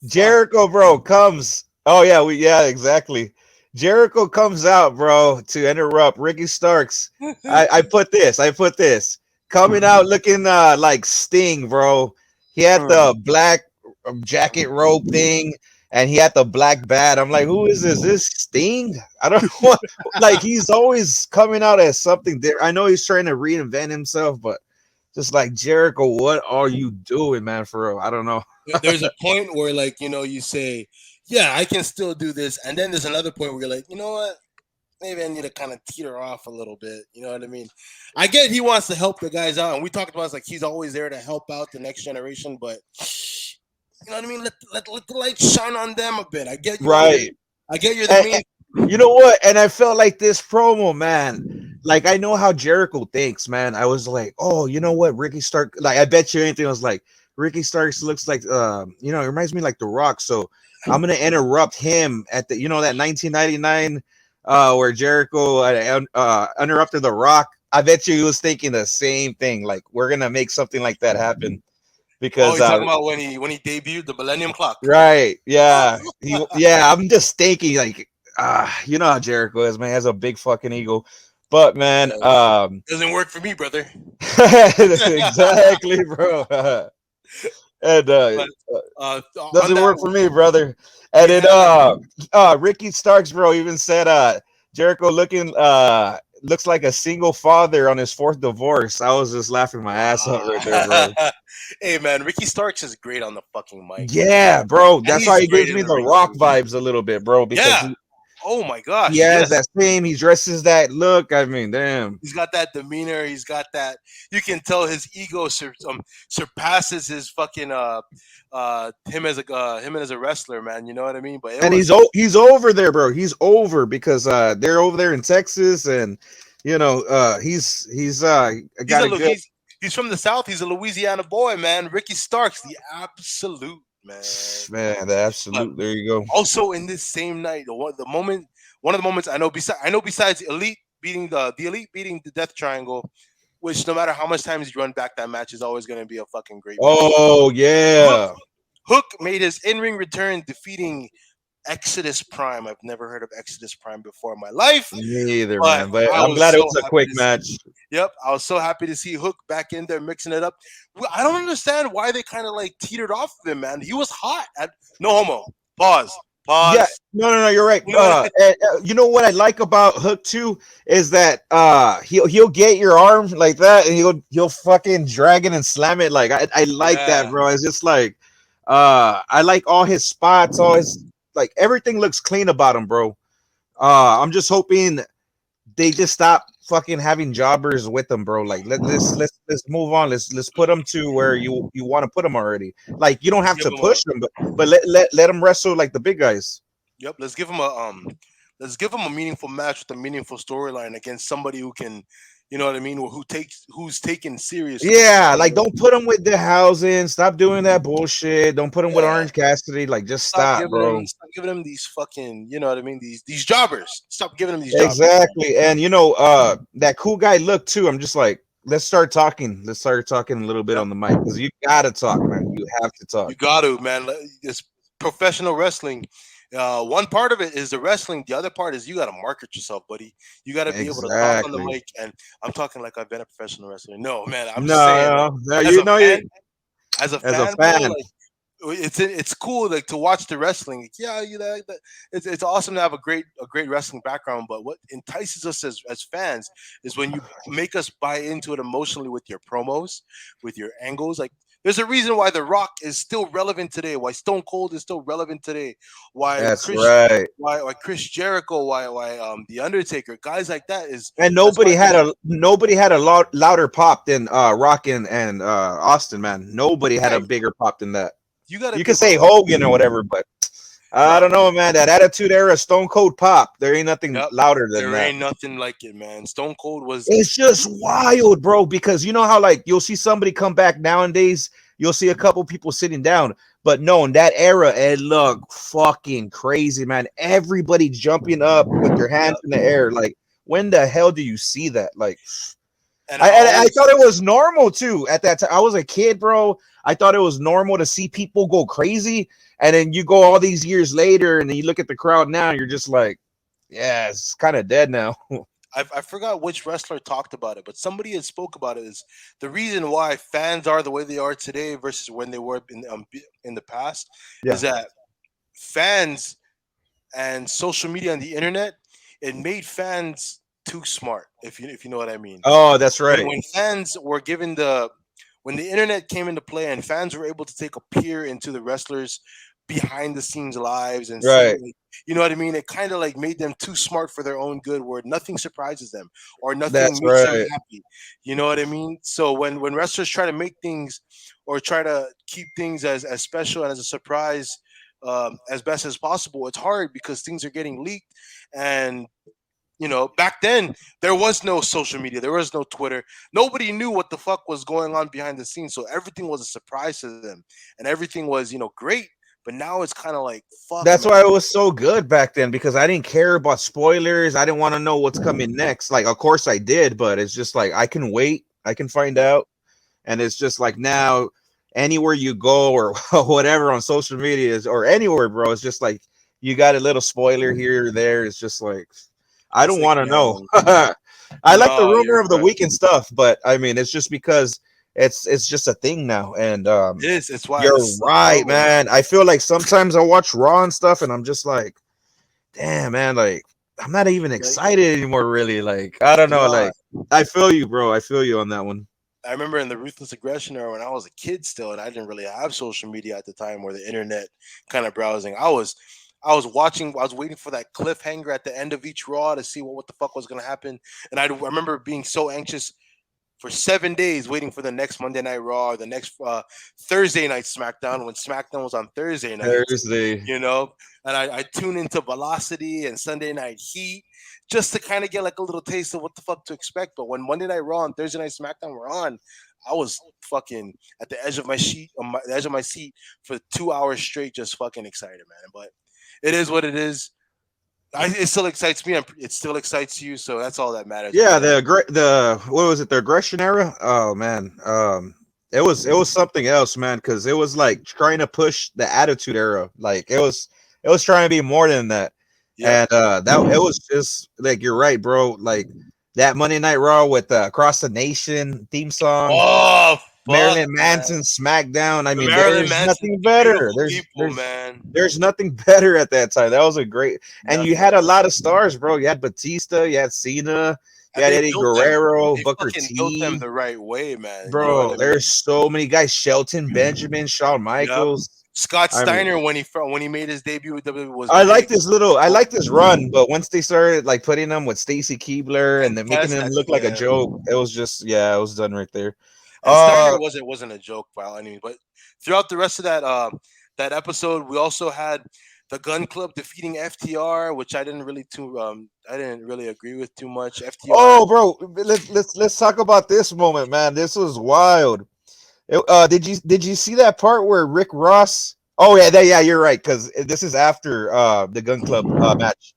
Jericho, bro, comes. Oh yeah, exactly. Jericho comes out, bro, to interrupt Ricky Starks. I put this coming out looking like Sting, bro. He had the black jacket robe thing, and he had the black bat. I'm like, who is this? This Sting? I don't know. Like he's always coming out as something there. I know he's trying to reinvent himself, but just like Jericho, what are you doing, man? For real, I don't know. There's a point where like you say, yeah, I can still do this, and then there's another point where you're like, you know what? Maybe I need to kind of teeter off a little bit. You know what I mean? I get he wants to help the guys out, and we talked about it's like he's always there to help out the next generation, but you know what I mean? Let the light shine on them a bit. I get you. Right. I get you're the main. You know what? And I felt like this promo, man. Like I know how Jericho thinks, man. I was like, oh, you know what? Ricky Stark. Like I bet you anything. I was like, Ricky Starks looks like, it reminds me like The Rock. So I'm gonna interrupt him at the, that 1999, where Jericho interrupted The Rock. I bet you he was thinking the same thing. Like we're gonna make something like that happen. Because he's talking about when he debuted the Millennium Clock. Right. Yeah. I'm just thinking like you know how Jericho is, man. He has a big fucking ego. But man, doesn't work for me, brother. Exactly, bro. And doesn't work for me, brother. And then Ricky Starks, bro, even said Jericho looks like a single father on his 4th divorce. I was just laughing my ass off right there, bro. Hey man, Ricky Starks is great on the fucking mic. Yeah, bro. That's why he gives me the Rock vibes a little bit, bro. Because oh my gosh. He has that same, he dresses that look. I mean, damn. He's got that demeanor. He's got that. You can tell his ego surpasses his fucking him as a wrestler, man. You know what I mean? But he's over there, bro. He's over because they're over there in Texas, and he's from the South. He's a Louisiana boy, man. Ricky Starks, the absolute. Man, the absolute. There you go. Also, in this same night, one of the moments I know. Besides Elite beating the Death Triangle, which no matter how much times you run back, that match is always going to be a fucking great. Oh match. Yeah. Hook made his in-ring return, defeating Exodus Prime. I've never heard of Exodus Prime before in my life. Me either, man. But I'm glad it was a quick match. Yep, I was so happy to see Hook back in there mixing it up. I don't understand why they kind of like teetered off of him, man. He was hot. No homo. Pause. Yeah, no, you're right. You know what I like about Hook too is that he'll get your arm like that, and he'll fucking drag it and slam it. Like I like that, bro. It's just like I like all his spots, all his like everything looks clean about him, bro. I'm just hoping they just stop fucking having jobbers with them, bro. Like let's move on. Let's put them to where you want to put them already. Like you don't have to push them, but let them wrestle like the big guys. Yep. Let's give them a meaningful match with a meaningful storyline against somebody who can, you know what I mean, or who's taken seriously. Yeah, like don't put them with the housing. Stop doing that bullshit. Don't put them with Orange Cassidy. Like just stop, bro. Stop giving them these fucking, you know what I mean, these jobbers. Stop giving them these exactly. Jobbers. And that cool guy look too. I'm just like, let's start talking. Let's start talking a little bit on the mic because you gotta talk, man. You have to talk. You got to, man. It's professional wrestling. One part of it is the wrestling. The other part is you got to market yourself, buddy. You got to be able to talk on the mic. And I'm talking like I've been a professional wrestler. No, man. I'm just saying. As a fan, bro, it's cool like to watch the wrestling. Like, yeah, you know, it's awesome to have a great wrestling background. But what entices us as fans is when you make us buy into it emotionally with your promos, with your angles. Like there's a reason why The Rock is still relevant today. Why Stone Cold is still relevant today. Why That's Chris. right. Why Chris Jericho? Why the Undertaker? Guys like that is And that's why nobody had a louder pop than Rock and Austin, man. Nobody had a right. bigger pop than that. You got to You could give say up. Hogan or whatever, but I No, don't know, man. That Attitude Era Stone Cold pop, there ain't nothing yep. louder than There that. ain't nothing like it, man. Stone Cold was It's just wild, bro, because you know how like you'll see somebody come back nowadays, you'll see a couple people sitting down, but no, in that era, it looked fucking crazy, man. Everybody jumping up with their hands yep. in the air. Like, when the hell do you see that? Like, And I I thought always it was normal too at that time. I was a kid, bro. I thought it was normal to see people go crazy, and then you go all these years later, and then you look at the crowd now, and you're just like, yeah, it's kind of dead now. I forgot which wrestler talked about it, but somebody had spoke about it. Is the reason why fans are the way they are today versus when they were in the past is Yeah. that fans and social media and the internet it made fans too smart. If you know what I mean. Oh, that's When right. when fans were given the when the internet came into play and fans were able to take a peer into the wrestlers behind the scenes lives and see Right. like, you know what I mean, it kind of like made them too smart for their own good where nothing surprises them or nothing That's makes them right. happy, you know what I mean. So when wrestlers try to make things or try to keep things as special and as a surprise as best as possible, it's hard because things are getting leaked. And back then there was no social media, there was no Twitter. Nobody knew what the fuck was going on behind the scenes, so everything was a surprise to them, and everything was great. But now it's kind of like, fuck, That's why man. it was so good back then because I didn't care about spoilers. I didn't want to know what's coming next. Like, of course I did, but it's just like I can wait. I can find Yep. out. And it's just like now, anywhere you go or whatever on social media is or anywhere, bro, it's just like you got a little spoiler here or there. It's just like I It's don't like, want to know. man, I like the no, rumor you're of the right. week and stuff, but I mean, it's just because it's just a thing now. And It is. It's why you're it's right, horrible, man. man. I feel like sometimes I watch Raw and stuff, and I'm just like, damn, man, like I'm not even Like, excited anymore. Really, like I don't know. no, Like I feel you, bro. I feel you on that one. I remember in the Ruthless Aggression era when I was a kid still, and I didn't really have social media at the time or the internet kind of browsing. I was watching. I was waiting for that cliffhanger at the end of each Raw to see what the fuck was gonna happen. And I remember being so anxious for 7 days waiting for the next Monday Night Raw or the next Thursday Night SmackDown when SmackDown was on Thursday nights, Thursday. you know. And I tune into Velocity and Sunday Night Heat just to kind of get like a little taste of what the fuck to expect. But when Monday Night Raw and Thursday Night SmackDown were on, I was fucking at the edge of my seat, the edge of my seat for 2 hours straight, just fucking excited, man. But it is what it is. It still excites me. It still excites you. So that's all that matters at Yeah, the end. the what was it? The aggression era. Oh man, it was something else, man. Because it was like trying to push the attitude era. Like it was trying to be more than that. Yep. And that it was just like you're right, bro. Like that Monday Night Raw with the Across the Nation theme song, Oh fuck, Marilyn man. Manson SmackDown. I The mean, Marilyn there's Manson, nothing the better. beautiful There's people, there's man. there's nothing better at that time. That was a great, and you had Nothing. a lot of stars, bro. You had Batista, you had Cena, you And had they Eddie built them. Guerrero, They Booker fucking built them T, the right way, man. You know what bro. I mean? There's so many guys. Shelton Benjamin, Shawn Yep. Michaels. Scott I mean, Steiner when he made his debut with WWE was I like big. this little, I like this run, but once they started like putting them with Stacy Keebler and And then making Taz them had look like a yeah. joke, it was just yeah, it was done right there. And Steiner Uh, wasn't a joke by any means. But throughout the rest of that episode, we also had the Gun Club defeating FTR, which I didn't really agree with too much. FTR. oh, bro, let's talk about this moment, man. This was wild. Did you see that part where Rick Ross? Oh yeah, yeah, you're right because this is after the Gun Club match.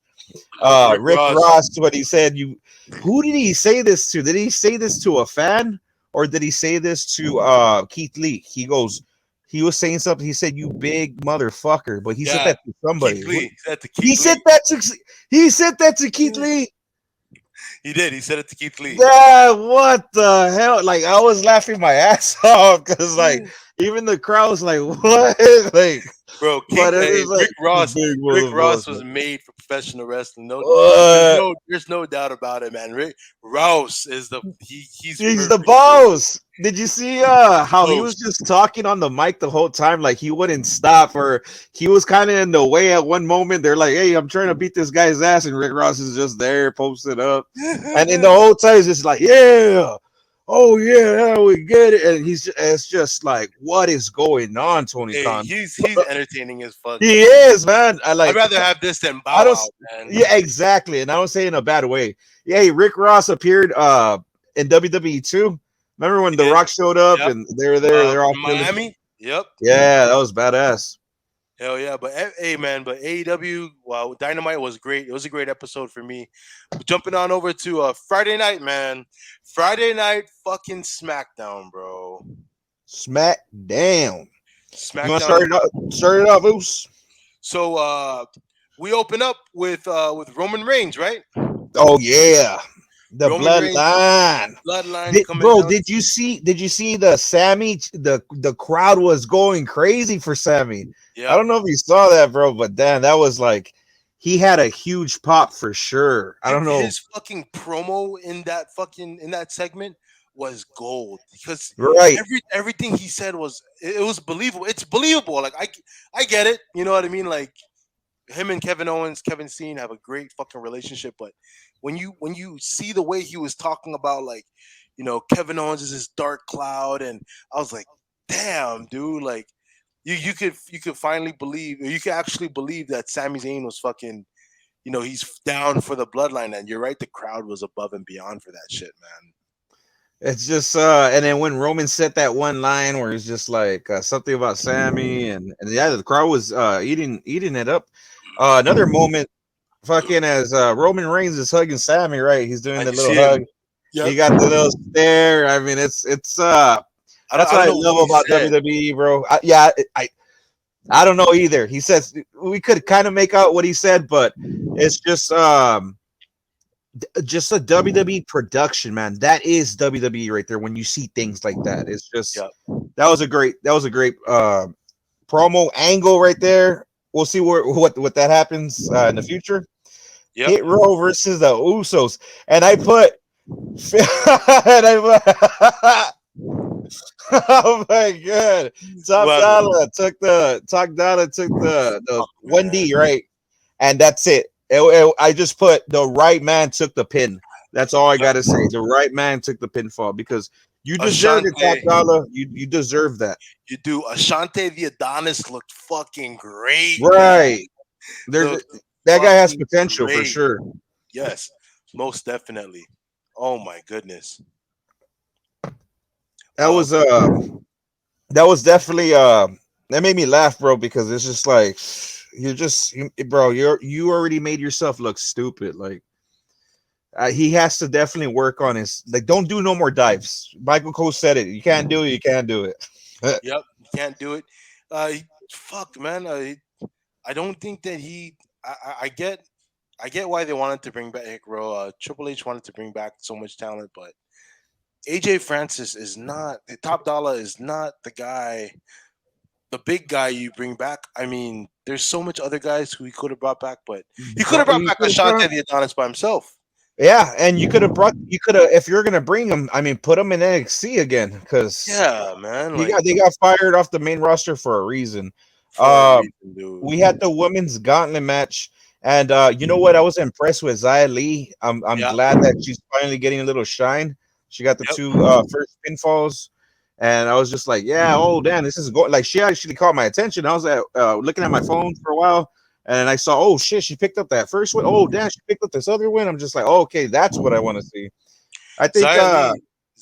Rick Rick Ross. Ross, what he said. Who did he say this to? Did he say this to a fan or did he say this to Keith Lee? He was saying something. He said, "You big motherfucker," but he said Yeah. that to somebody. Keith Lee. He said to He Keith said Lee. that to he said that to Keith Lee. He did. He said it to Keith Lee. Yeah, what the hell? Like I was laughing my ass off because like even the crowd was like, what? Like, Bro, but it is like Rick Ross. big Rick Ross motherfucker. was made for professional wrestling. No, What? there's no doubt about it, man. Rick Ross is he's He's the perfect for boss. Did you see how he was host. just talking on the mic the whole time? Like he wouldn't stop, or he was kind of in the way at one moment. They're like, "Hey, I'm trying to beat this guy's ass," and Rick Ross is just there, posted up, and in the whole time, he's just like, "Yeah, oh yeah, we get it." And it's just like, what is going on, Tony Hey, Khan? he's entertaining as fuck, He man. is, man. I'd rather have this than I Bow don't. Wow, man. Yeah, exactly. And I don't say in a bad way. Yeah, Rick Ross appeared in WWE too. Remember when He The did. Rock showed up Yep. and they were there? They're all From feeling. Miami. Yep. Yeah, that was badass. Hell yeah, but hey man, but AEW, wow, Dynamite was great. It was a great episode for me. Jumping on over to Friday night, man. Friday night fucking SmackDown, bro. Smack down. You want to SmackDown. start it off, Uce? So we open up with Roman Reigns, right? Oh yeah, the Roman Reigns bloodline. bloodline coming Bro, down. did you see the Sammy? The crowd was going crazy for Sammy. I Yeah. don't know if you saw that, bro, but damn, that was like he had a huge pop for sure. I don't know. His fucking promo in that segment was gold because Right. everything he said was it was believable. It's believable. Like I get it. You know what I mean? Like him and Kevin Owens, Kevin Steen have a great fucking relationship, but when you see the way he was talking about like, Kevin Owens is this dark cloud, and I was like, damn, dude, like you could finally believe, or you could actually believe that Sami Zayn was fucking, he's down for the bloodline, and you're right, the crowd was above and beyond for that shit, man. It's just and then when Roman said that one line where it's just like something about Sammy and yeah, the crowd was eating it up. Another moment fucking as Roman Reigns is hugging Sammy, right? He's doing And the you little see him. hug. Yep. He got the little stare. I mean, it's that's I what I don't know love what he about said. WWE, bro. I don't know either. He says we could kind of make out what he said, but it's just a WWE production, man. That is WWE right there. When you see things like that, it's just Yep. that was a great promo angle right there. We'll see what that happens in the future. Yep. Hit Row versus the Usos, and I put, and oh my god, Top Dollar took the Fuck, 1D, man. right, and that's it. I just put the right man took the pin. That's all I Yep. gotta say. The right man took the pinfall because you deserve it, Top Ashante, Dollar. You deserve that, you do. Ashante the Adonis looked fucking great, man. right? There, Looked that guy has fucking potential for great. sure. Yes, most definitely. Oh my goodness. That Uh, was definitely that made me laugh, bro, because it's just like bro, you already made yourself look stupid. Like he has to definitely work on his, like, don't do no more dives. Michael Cole said it. You can't do it. You can't do it. yep, you can't do it. Fuck, man. I don't think that he. I get why they wanted to bring back Hikaru. Triple H wanted to bring back so much talent, but AJ Francis is not. Top Dollar is not the guy, the big guy you bring back. I mean, there's so much other guys who he could have brought back, but he could have brought You back could've Ashante brought- the Adonis by himself. yeah, and you could have if you're gonna bring him, I mean, put him in NXT again because Yeah, man. Like they got fired off the main roster for a reason. for a reason, dude. We had the women's gauntlet match, and you know what? I was impressed with Xia Li. I'm Yeah. glad that she's finally getting a little shine. She got the Yep. two first pinfalls, and I was just like, yeah, oh damn, this is going. Like she actually caught my attention. I was looking at my phone for a while, and I saw, oh shit, she picked up that first one. Oh damn, she picked up this other one. I'm just like, oh, okay, that's what I want to see. I think, Xia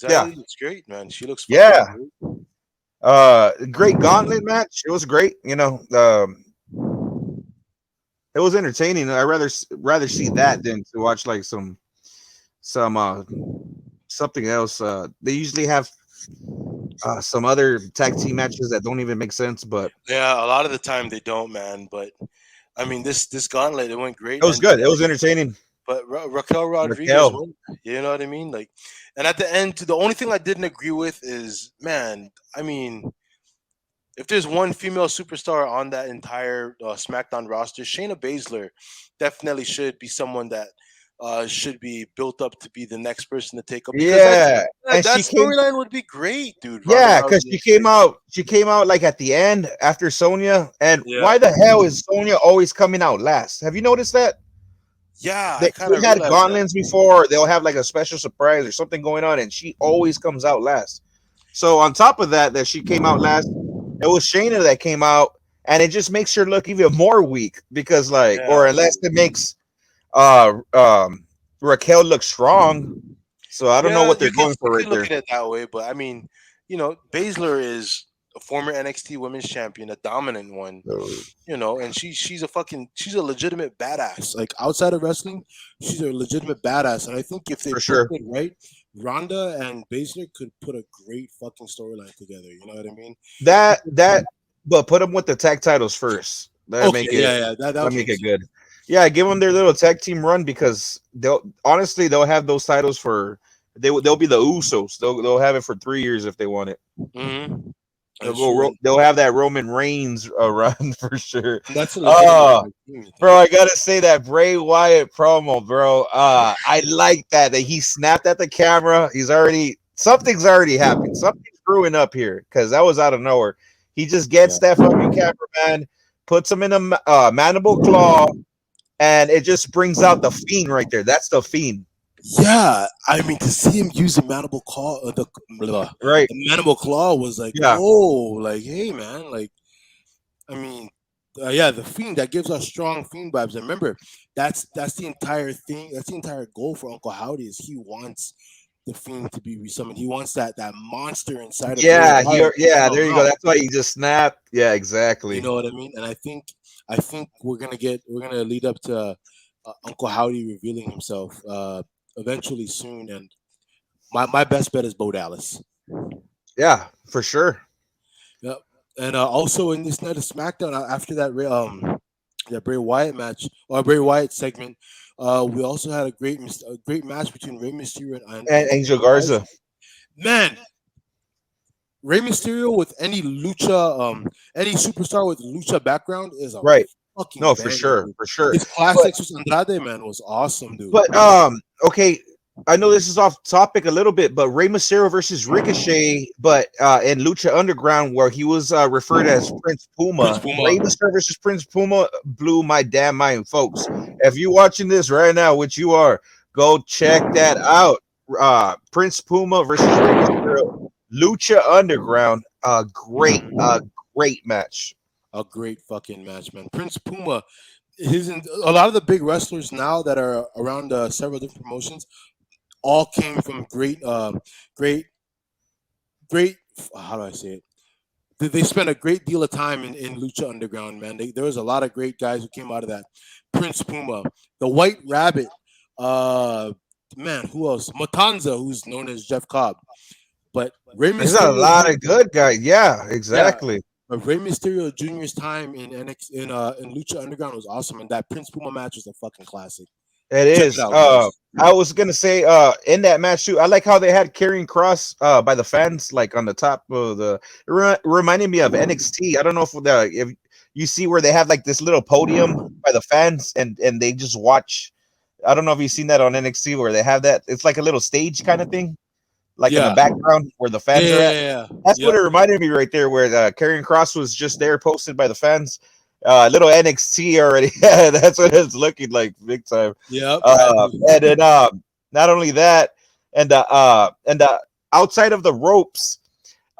yeah, Li looks great, man. She looks fucking yeah. great. Great gauntlet match. It was great. You know, it was entertaining. I rather see that than to watch like some something else. They usually have some other tag team matches that don't even make sense, but Yeah, a lot of the time they don't, man. But I mean, this gauntlet it went great, it was and good. It was entertaining. But Raquel Rodriguez, Raquel. you know what I mean? Like, and at the end, the only thing I didn't agree with is, man, I mean, if there's one female superstar on that entire SmackDown roster, Shayna Baszler definitely should be someone that should be built up to be the next person to take up, because Yeah, and that she came. storyline would be great, dude. Ronda Yeah, because Rousey she and came Shayna. out. She came out like at the end after Sonya. And Yeah, why the hell is Sonya always coming out last? Have you noticed that? yeah, I kind They of had realized that. gauntlets before. They'll have like a special surprise or something going on, and she always comes out last. So on top of that, she came out last. It was Shayna that came out, and it just makes her look even more weak because, like, or Yeah, unless it makes uh um Raquel look strong. So I don't know yeah, what they're going you for right can look there. at it that way, but I mean, Baszler is a former NXT Women's Champion, a dominant one. So, And she's a legitimate badass. Like, outside of wrestling, she's a legitimate badass. And I think if they for booked sure, it right, Ronda and Baszler could put a great fucking storyline together. You know what I mean? that but put them with the tag titles first. That Okay, make it yeah, yeah, that that would make make it sense. good. Yeah, give them their little tag team run because they'll have those titles for they'll be the Usos. They'll have it for 3 years if they want it. Mm-hmm. They'll That's true, They'll have that Roman Reigns run for sure. and that's a legitimate Uh tag team, you Bro, know? I gotta say that Bray Wyatt promo, bro. I like that he snapped at the camera. Something's already happened. Something's brewing up here because that was out of nowhere. He just gets Yeah. that fucking cameraman, puts him in a mandible claw, and it just brings out the fiend right there. That's the fiend, Yeah, I mean, to see him use a mandible claw, right? the mandible claw was like, Yeah, whoa, like, hey, man, like, I mean, yeah, the fiend that gives us strong fiend vibes. And remember, that's the entire thing. That's the entire goal for Uncle Howdy is he wants the fiend to be resummoned. He wants that monster inside of Bray yeah, Wyatt to yeah. There come you go. out. That's why he just snapped. Yeah, You exactly. know what I mean? And I think we're gonna lead up to Uncle Howdy revealing himself eventually soon. And my best bet is Bo Dallas. Yeah, for sure. Yeah, and also in this night of SmackDown, after that Bray Wyatt match or Bray Wyatt segment, we also had a great match between Rey Mysterio And and Angel Angel Garza. Garza. Man, Rey Mysterio with any superstar with lucha background is a Right. fucking No, for banger, sure, dude. for sure. His But classics with Andrade, man, was awesome, dude. okay, I know this is off topic a little bit, but Rey Mysterio versus Ricochet, but in Lucha Underground, where he was referred as Prince Prince Puma, Puma. Rey Mysterio versus Prince Puma blew my damn mind, folks. If you watching this right now, which you are, go check that out. Prince Puma versus Rey Mysterio, Lucha Underground, a great match. A great fucking match, man. Prince Puma, a lot of the big wrestlers now that are around several different promotions all came from great, great. How do I say it? They spent a great deal of time in Lucha Underground, man. There was a lot of great guys who came out of that. Prince Puma, the White Rabbit, uh, man, who else? Matanza, who's known as Jeff Cobb, but Rey There's a Mysterio, lot of good guys. Yeah, yeah. exactly. But Rey Mysterio Jr.'s time in Lucha Underground was awesome, and that Prince Puma match was a fucking classic. It Check it is. out, guys. I was gonna say, in that match too, I like how they had carrying cross, by the fans, like on the top of the. Reminded me of NXT. I don't know if you see where they have like this little podium by the fans, and they just watch. I don't know if you've seen that on NXT where they have that. It's like a little stage kind of thing, like in the Yeah, background where the yeah, fans are yeah, at. yeah. That's what Yep, it reminded me right there, where Karrion Cross was just there posted by the fans. Little NXT already. Yeah, that's what it's looking like, big time. yep. And And then not only that, and outside of the ropes,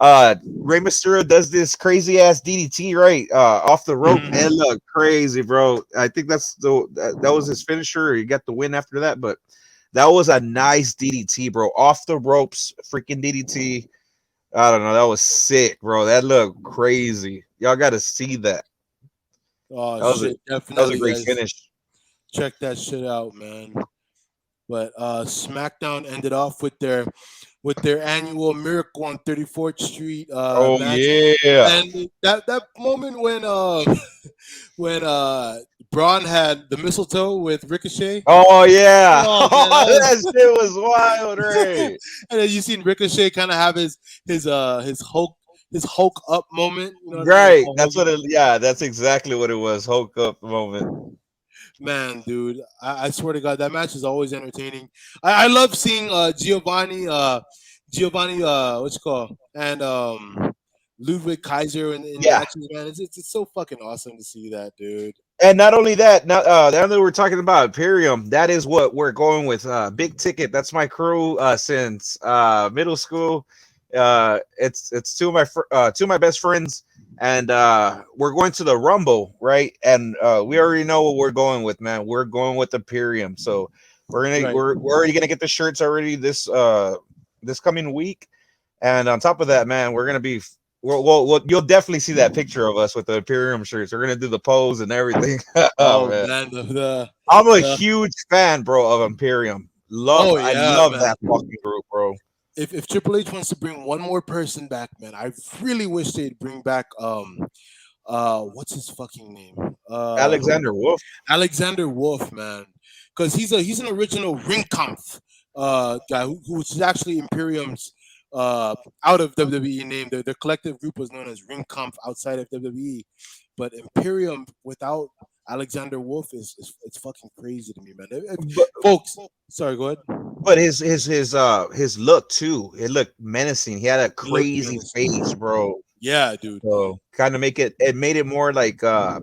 Rey Mysterio does this crazy ass DDT right off the rope. It Mhm. looked crazy, bro. I think that was his finisher. He got the win after that, but that was a nice DDT, bro. Off the ropes, freaking DDT. I don't know. That was sick, bro. That looked crazy. Y'all got to see that. Oh That was a shit, that was a definitely, great guys. finish. Check that shit out, man. But SmackDown ended off with their annual Miracle on 34th Street Oh match. yeah, And that moment when when Braun had the mistletoe with Ricochet. Oh yeah, Oh man, that shit was wild, right? and then you seen Ricochet kind of have his Hulk up moment. You know what I mean? Like, Right. Hulk That's what Hogan. it. Yeah, that's exactly what it was. Hulk up moment. Man, dude, I swear to God, that match is always entertaining. I love seeing Giovanni, what's it called, and Ludwig Kaiser in Yeah, matches. Man, it's so fucking awesome to see that, dude. and not only that, now that we're talking about Imperium, that is what we're going with. Big Ticket. That's my crew since middle school. It's two of my best friends, and we're going to the Rumble, right? And we already know what we're going with, man. We're going with Imperium, so Right. we're already gonna get the shirts already this coming week. And on top of that, man, we're gonna be you'll definitely see that picture of us with the Imperium shirts. We're gonna do the pose and everything. Oh Oh man, man, I'm a the huge fan, bro, of Imperium. oh I yeah, love man. that fucking group, bro. If Triple H wants to bring one more person back, man, I really wish they'd bring back what's his fucking name? Alexander Wolf. Alexander Wolf, man, because he's an original Ringkampf guy who's actually Imperium's out of WWE name. Their collective group was known as Ringkampf outside of WWE, but Imperium without Alexander Wolf is it's fucking crazy to me, man. But Folks, sorry, go ahead. his look too. It looked menacing. He had a He looked crazy face, menacing. bro. Yeah, dude. So kind of it made it more like how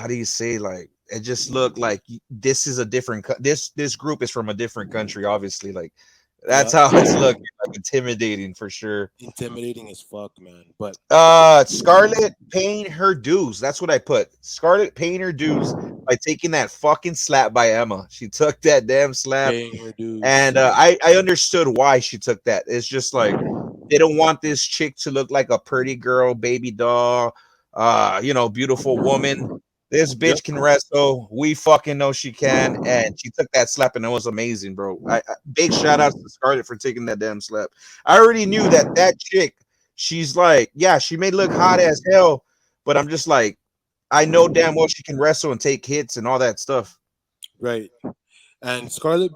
do you say, like it just looked like this is a different this group is from a different country, obviously, like that's Yeah, how it's looking, like intimidating for sure. intimidating as fuck, man. But Scarlett paying her dues, that's what I put. Scarlett paying her dues by taking that fucking slap by Emma. She took that damn slap, paying her dues. and I understood why she took that. It's just like they don't want this chick to look like a pretty girl, baby doll, beautiful woman. This Yep. bitch can wrestle. We fucking know she can, and she took that slap, and it was amazing, bro. Big shout outs to Scarlett for taking that damn slap. I already knew that chick. She's like, yeah, she may look hot as hell, but I'm just like, I know damn well she can wrestle and take hits and all that stuff. Right. And Scarlett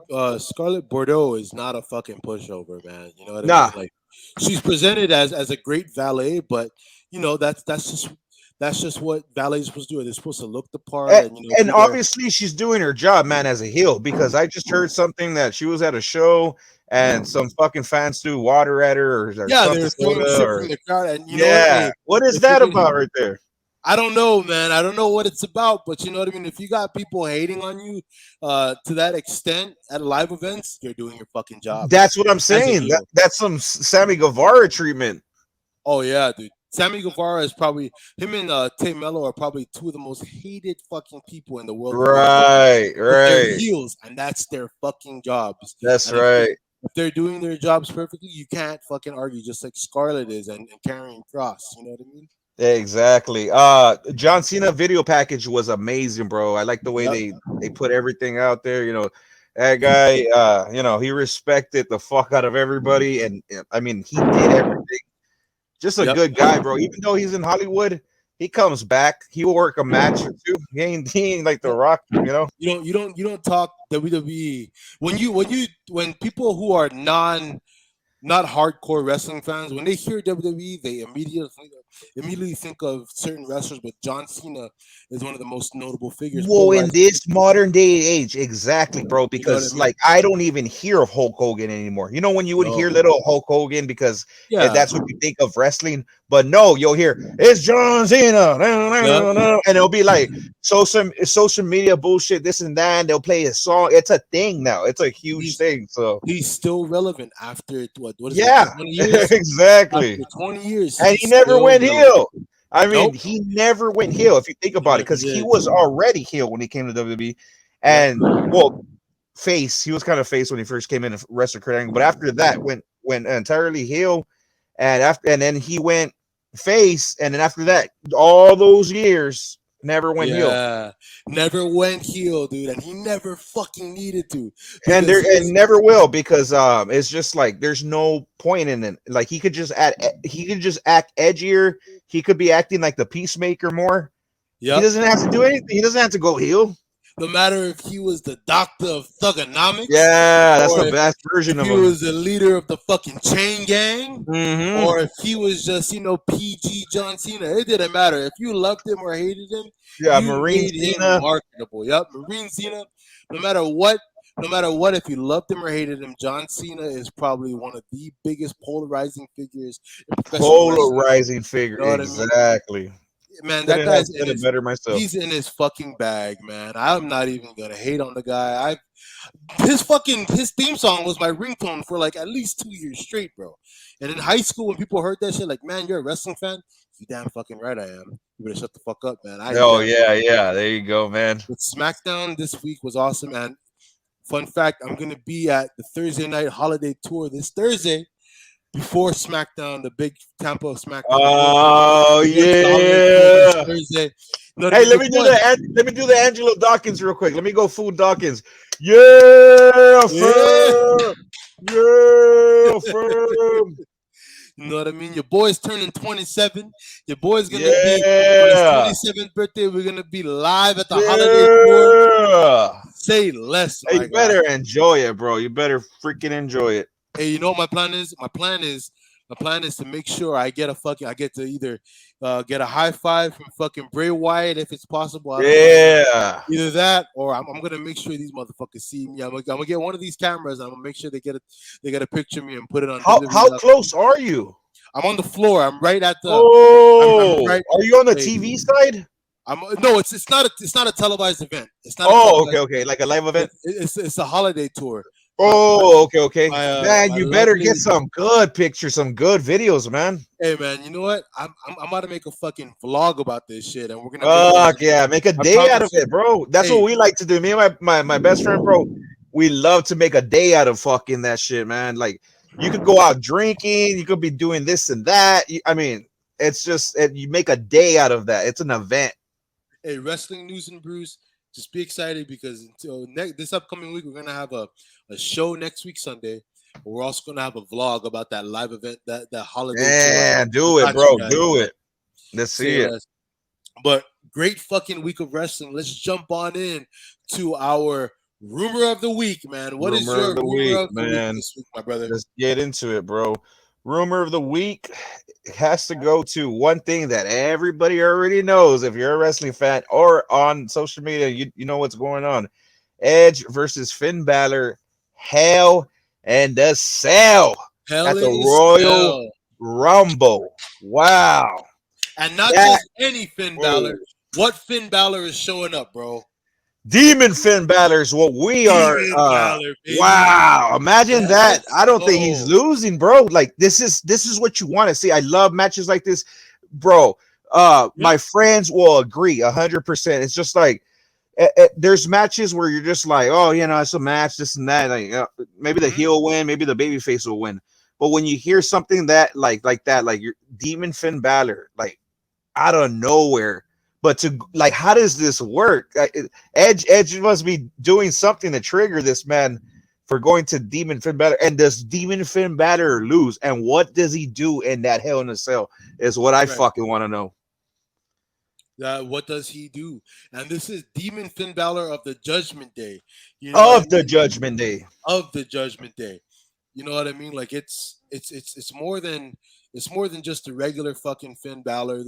Bordeaux is not a fucking pushover, man. You know what I mean? Nah, Like she's presented as a great valet, but that's just what valets are supposed to do. They're supposed to look the part And, and and do their obviously she's doing her job, man, as a heel, because I just heard something that she was at a show and some fucking fans threw water at her or yeah. something They're throwing soda shit or from the crowd, and you know what? yeah. Hey, What is if you're that gonna, about right there? I don't know, man. I don't know what it's about, but you know what I mean. If you got people hating on you to that extent at live events, you're doing your fucking job That's what I'm as a saying. heel. That's some Sammy Guevara treatment. Oh yeah, dude. Sammy Guevara is probably him and Tay Mello are probably two of the most hated fucking people in the world of WWE. Right, But they're right. heels, and that's their fucking jobs. That's And right. if they're doing their jobs perfectly, you can't fucking argue. Just like Scarlett is and carrying Cross. You know what I mean? Exactly. John Cena video package was amazing, bro. I like the way Yep. they put everything out there. That guy, he respected the fuck out of everybody, and I mean, he did everything. Just a Yep. good guy, bro. Even though he's in Hollywood, he comes back. He'll work a match or two. He ain't like The Rock, you know. You don't talk WWE when people who are not hardcore wrestling fans, when they hear WWE, they immediately think of certain wrestlers. But John Cena is one of the most notable figures pro Well, in wrestling. this modern day age, exactly, bro. You know what I Because mean? like I don't even hear of Hulk Hogan anymore. You know when you would hear No. little Hulk Hogan because Yeah. that's what you think of wrestling. But no, you'll hear it's John Cena, Yeah. and it'll be like social media bullshit, this and that. And they'll play his song. It's a thing now. It's a huge He's thing. So he's still relevant after what is it, yeah, 20 years? exactly. After 20 years, And he's he never still went relevant. heel. I mean, Nope. he never went heel if you think He about it, never because he did. was already heel when he came to WWE, Yep. and well, face. He was kind of face when he first came in and wrestled Kurt Angle, but after that went entirely heel, and then he went face, and then after that, all those years never went heel, Yeah. Never went heel, dude, and he never fucking needed to and because he was never will, because it's just like there's no point in it. Like he could just act edgier. He could be acting like the Peacemaker more. He doesn't have to do anything. He doesn't have to go heel. No matter if he was the doctor of thugonomics. Yeah, that's the best version of him. If he was the leader of the fucking chain gang. Mm-hmm. Or if he was just, PG John Cena. It didn't matter. If you loved him or hated him, you Marine made Cena. him marketable. Yep, Marine Cena. No matter what, if you loved him or hated him, John Cena is probably one of the biggest polarizing figures in professional wrestling. Figure, you know exactly. Man, that guy's better myself. He's in his fucking bag, man. I'm not even gonna hate on the guy. His theme song was my ringtone for like at least 2 years straight, bro. And in high school, when people heard that shit, like, man, you're a wrestling fan. You damn fucking right I am. You better shut the fuck up, man. Yeah. There you go, man. But SmackDown this week was awesome, and fun fact, I'm gonna be at the Thursday night holiday tour this Thursday. Before SmackDown, the big Tampa SmackDown. Oh yeah! Thursday. Hey, let me do the Angelo Dawkins real quick. Let me go food Dawkins. Yeah, fam. Yeah, fam. You know what I mean? Your boy's turning 27. Your boy's gonna be on his 27th birthday. We're gonna be live at the holiday tour. Say less. Hey, you better enjoy it, bro. You better freaking enjoy it. Hey, you know what my plan is? My plan is to make sure I get to either get a high five from fucking Bray Wyatt if it's possible. Either that, or I'm gonna make sure these motherfuckers see me. I'm gonna get one of these cameras. And I'm gonna make sure they get a picture of me and put it on. How close are you? I'm on the floor. I'm right at the. Oh, are you on the TV side? No, it's not a televised event. It's not. Okay, like a live event. It's a holiday tour. Oh, okay. Man, you better get some good pictures, some good videos, man. Hey, man, you know what? I'm about to make a fucking vlog about this shit, and we're gonna. Make a day out of it, bro. That's what we like to do. Me and my best friend, bro. We love to make a day out of fucking that shit, man. Like, you could go out drinking, you could be doing this and that. I mean, it's just you make a day out of that. It's an event. Hey, wrestling news and brews. Just be excited because until this upcoming week, we're gonna have a show next week Sunday. We're also gonna have a vlog about that live event, that holiday. Yeah, do it, bro. Do it. Let's see it. But great fucking week of wrestling. Let's jump on in to our rumor of the week, man. What is your rumor of the week this week, my brother? Let's get into it, bro. Rumor of the week has to go to one thing that everybody already knows. If you're a wrestling fan or on social media, you know what's going on. Edge versus Finn Balor, Hell in the Cell at the Royal Rumble. Wow. And not just any Finn Balor. What Finn Balor is showing up, bro? Demon Finn Balor is what we are. Wow, imagine that. I don't think he's losing, bro. Like, this is what you want to see. I love matches like this, bro. My friends will agree 100%. It's just like there's matches where you're just like, oh, it's a match, this and that. Like, maybe the heel will win, maybe the babyface will win. But when you hear something that like that, like your Demon Finn Balor, like out of nowhere. But how does this work? Edge must be doing something to trigger this man for going to Demon Finn Balor. And does Demon Finn Balor lose? And what does he do in that Hell in a Cell is what I fucking want to know. What does he do? And this is Demon Finn Balor of the Judgment Day. The Judgment Day. Of the Judgment Day. You know what I mean? Like it's more than just a regular fucking Finn Balor.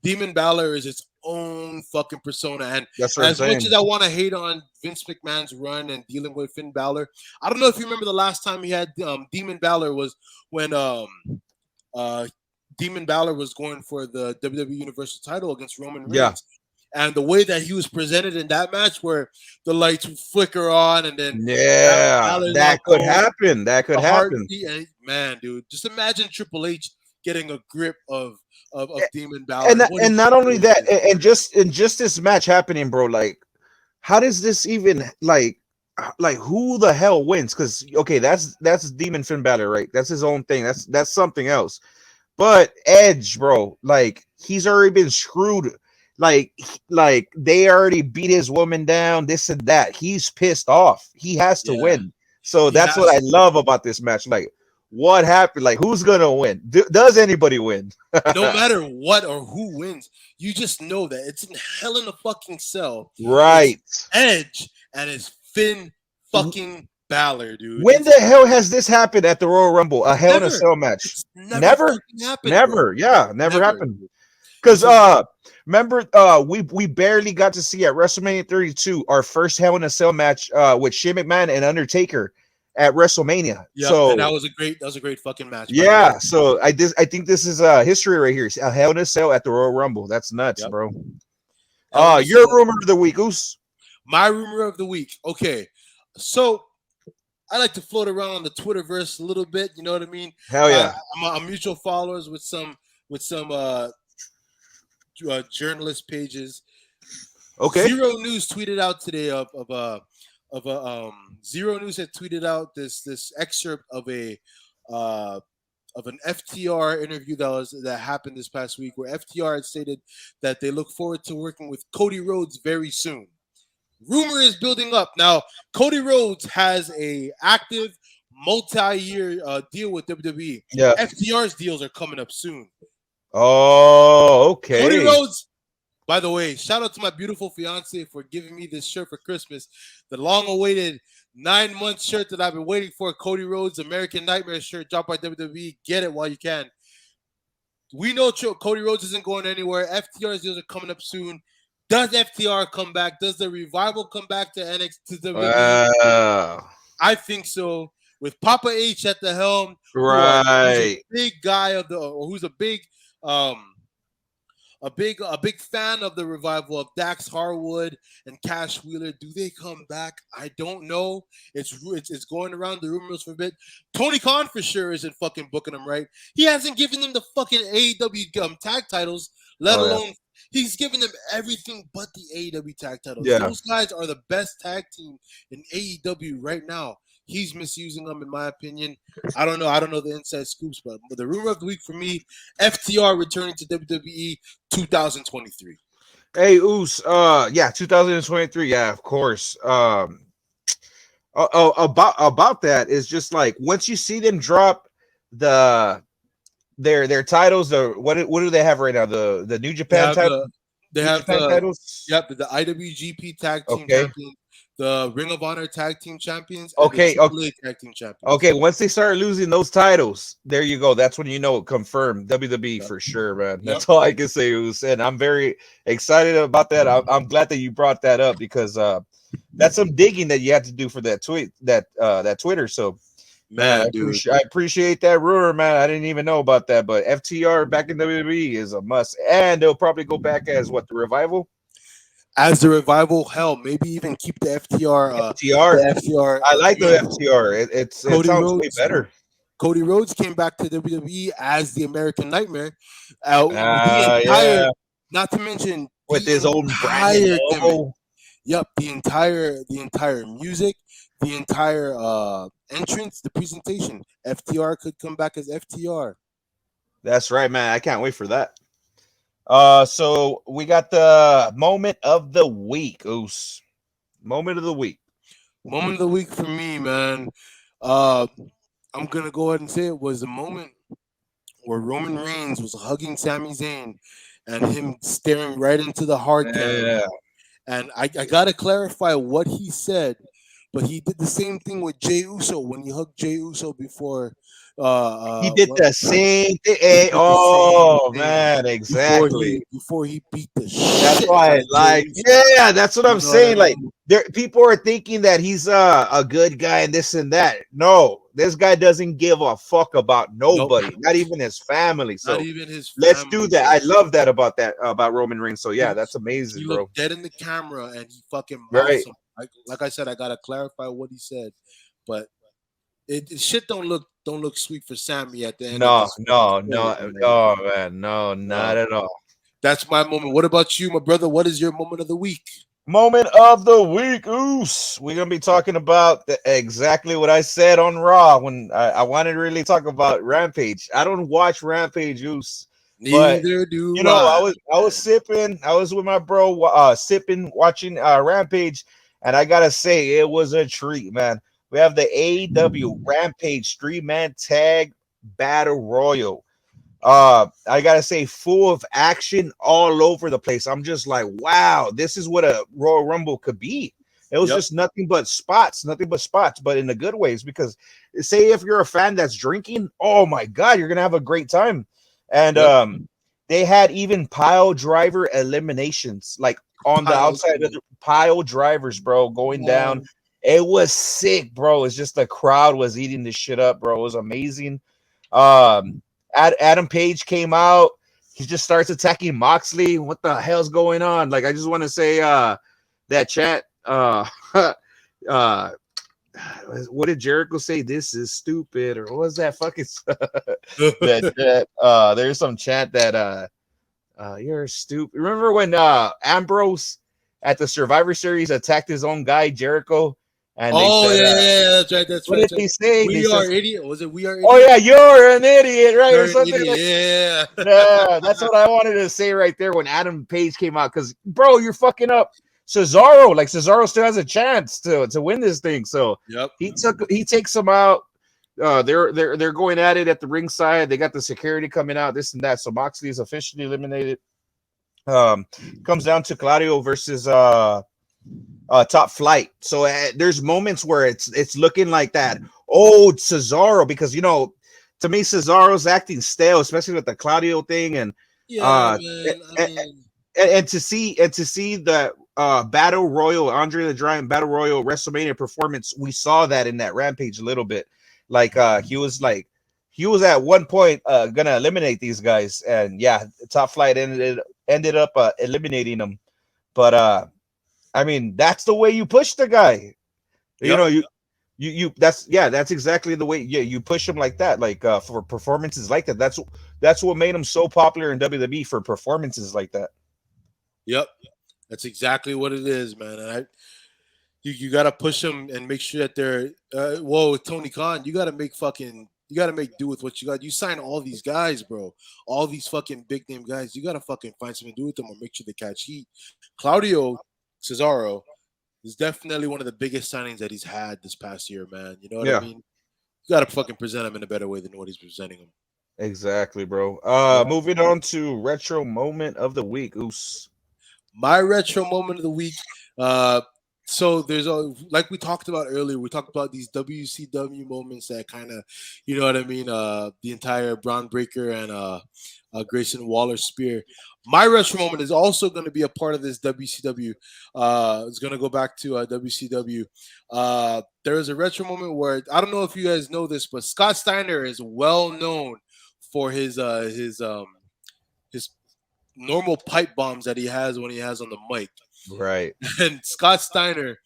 Demon Balor is its own fucking persona. And as much as I want to hate on Vince McMahon's run and dealing with Finn Balor, I don't know if you remember the last time he had Demon Balor was when Demon Balor was going for the WWE Universal title against Roman Reigns. Yeah. And the way that he was presented in that match where the lights would flicker on and then that could happen. That could happen. Man, dude, just imagine Triple H getting a grip of Demon Balor. And not only that, and just this match happening, bro, like, how does this even like who the hell wins? Because that's Demon Finn Balor, right? That's his own thing. That's something else. But Edge, bro, like, he's already been screwed. Like they already beat his woman down, this and that. He's pissed off. He has to win. So that's what I love about this match. Like, What happened? Like, who's gonna win? Does anybody win? No matter what or who wins, you just know that it's in Hell in a fucking Cell. Right. It's Edge and it's Finn fucking Balor, dude. When the hell has this happened at the Royal Rumble? A Hell in a Cell match? It's Never fucking happened. Never. Bro. Yeah, never happened. Because remember, we barely got to see at WrestleMania 32 our first Hell in a Cell match with Shane McMahon and Undertaker at WrestleMania. Yeah, so and that was a great fucking match. Yeah, so I think this is history right here. A Hell in a Cell at the Royal Rumble. That's nuts, bro. Your rumor of the week, Uce. My rumor of the week. Okay, so I like to float around on the Twitterverse a little bit. You know what I mean? Hell yeah. I'm mutual followers with some journalist pages. Okay. Zero News tweeted out today Zero News had tweeted out this excerpt of an FTR interview that happened this past week, where FTR had stated that they look forward to working with Cody Rhodes very soon. Rumor is building up. Now, Cody Rhodes has a active multi-year deal with WWE. Yeah. FTR's deals are coming up soon. Oh, okay. Cody Rhodes, by the way, shout out to my beautiful fiance for giving me this shirt for Christmas. The long-awaited 9-month shirt that I've been waiting for, Cody Rhodes American Nightmare shirt dropped by WWE. Get it while you can. We know Cody Rhodes isn't going anywhere. FTR's deals are coming up soon. Does FTR come back? Does the Revival come back to NXT? WWE? I think so. With Papa H at the helm, right? Who's a big guy who's a big fan of the Revival of Dax Harwood and Cash Wheeler. Do they come back? I don't know. It's going around the rumors for a bit. Tony Khan for sure isn't fucking booking them right. He hasn't given them the fucking AEW tag titles, let alone. He's giving them everything but the AEW tag titles. Yeah. Those guys are the best tag team in AEW right now. He's misusing them, in my opinion. I don't know the inside scoops, but the rumor of the week for me, FTR returning to WWE 2023. Hey, Oos, 2023, yeah, of course. About that is just like once you see them drop their titles, what do they have right now? The New Japan title. They have titles. Yep, the IWGP Tag Team Champions, the Ring of Honor Tag Team Champions, and the AAA Tag Team Champions. Okay, once they start losing those titles, there you go. That's when you know it confirmed. WWE for sure, man. That's all I can say, Oos, and I'm very excited about that. I'm glad that you brought that up because that's some digging that you have to do for that tweet that Twitter. So. Man, I appreciate that rumor, man. I didn't even know about that, but FTR back in WWE is a must, and they'll probably go back as the Revival. As the Revival, hell, maybe even keep the FTR. The FTR. I like the FTR. It sounds way better. Cody Rhodes came back to WWE as the American Nightmare. Not to mention with his own brand logo. Yep, the entire music. The entire entrance, the presentation. FTR could come back as FTR. That's right, man. I can't wait for that. So we got the moment of the week, Oos. Moment of the week. Moment of the week for me, man. I'm gonna go ahead and say it was the moment where Roman Reigns was hugging Sami Zayn and him staring right into the hard camera. And I gotta clarify what he said. But he did the same thing with Jey Uso when he hugged Jey Uso before. He did the same thing. Man, exactly. Before he beat the shit. That's why, that's what I'm saying. Like, people are thinking that he's a good guy and this and that. No, this guy doesn't give a fuck about nobody, not even his family. So not even his family. Let's do that. I love that about Roman Reigns. So yeah, that's amazing, bro. Looked dead in the camera and he fucking right. Like I said, I gotta clarify what he said, but shit don't look sweet for Sammy at the end. No, man, not at all. That's my moment. What about you, my brother? What is your moment of the week? Moment of the week, Oos. We're gonna be talking about exactly what I said on Raw when I wanted to really talk about Rampage. I don't watch Rampage, Oos. Neither do you know. I was sipping. I was with my bro, sipping, watching Rampage. And I gotta say, it was a treat, man. We have the AEW Rampage 3-man tag battle royal. I gotta say, full of action all over the place. I'm just like, wow, this is what a Royal Rumble could be. It was just nothing but spots, but in the good ways. Because say if you're a fan that's drinking, oh my god, you're gonna have a great time. And they had even pile driver eliminations, like on the outside of the pile drivers, bro, going down. It was sick, bro. It's just the crowd was eating this shit up, bro. It was amazing. Adam Page came out. He just starts attacking Moxley. What the hell's going on? Like, I just want to say that chat. What did Jericho say? This is stupid, or what was that fucking that chat? There's some chat that you're stupid. Remember when Ambrose at the Survivor Series attacked his own guy Jericho? And they said, that's right. That's what right. did they say? We they are said, idiot. Was it we are idiot? Oh yeah, you're an idiot, right? You're Or something idiot. like Yeah. yeah, that's what I wanted to say right there when Adam Page came out. Because bro, you're fucking up Cesaro. Like Cesaro still has a chance to win this thing. So he takes him out. They're going at it at the ringside. They got the security coming out, this and that. So Moxley is officially eliminated. Comes down to Claudio versus Top Flight. So there's moments where it's looking like that old Cesaro, because to me Cesaro's acting stale, especially with the Claudio thing, and and to see the Battle Royal, Andre the Giant Battle Royal WrestleMania performance, we saw that in that Rampage a little bit. Like he was at one point gonna eliminate these guys, and yeah, Top Flight ended up eliminating them. But I mean, that's the way you push the guy. You that's exactly the way you push him like that, like for performances like that. That's what made him so popular in WWE, for performances like that. Yep, that's exactly what it is, man. And you got to push them and make sure that they're with Tony Khan, you got to make do with what you got. You sign all these guys, bro. All these fucking big name guys. You got to fucking find something to do with them or make sure they catch heat. Claudio Cesaro is definitely one of the biggest signings that he's had this past year, man. You know what I mean? You got to fucking present him in a better way than what he's presenting him. Exactly, bro. Moving on to retro moment of the week, Uce. My retro moment of the week. So there's like we talked about earlier, we talked about these WCW moments that kind of, you know what I mean, the entire Braun Breaker and Grayson Waller spear. My retro moment is also going to be a part of this WCW. It's going to go back to WCW. There is a retro moment where, I don't know if you guys know this, but Scott Steiner is well known for his normal pipe bombs that he has when he has on the mic. Right. And Scott Steiner,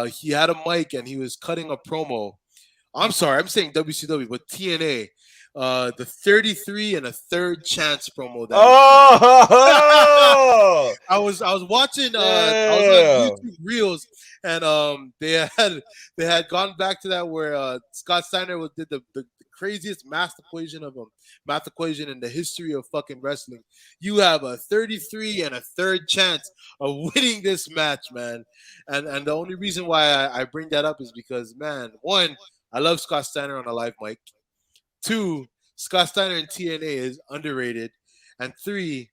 he had a mic and he was cutting a promo. I'm sorry, I'm saying WCW, but TNA. The 33 and a third chance promo. That I was watching. I was on YouTube Reels, and they had gone back to that where Scott Steiner did the craziest math equation in the history of fucking wrestling. You have a 33 and a third chance of winning this match, man. And the only reason why I bring that up is because, man, one, I love Scott Steiner on a live mic. Two, Scott Steiner in TNA is underrated. And three,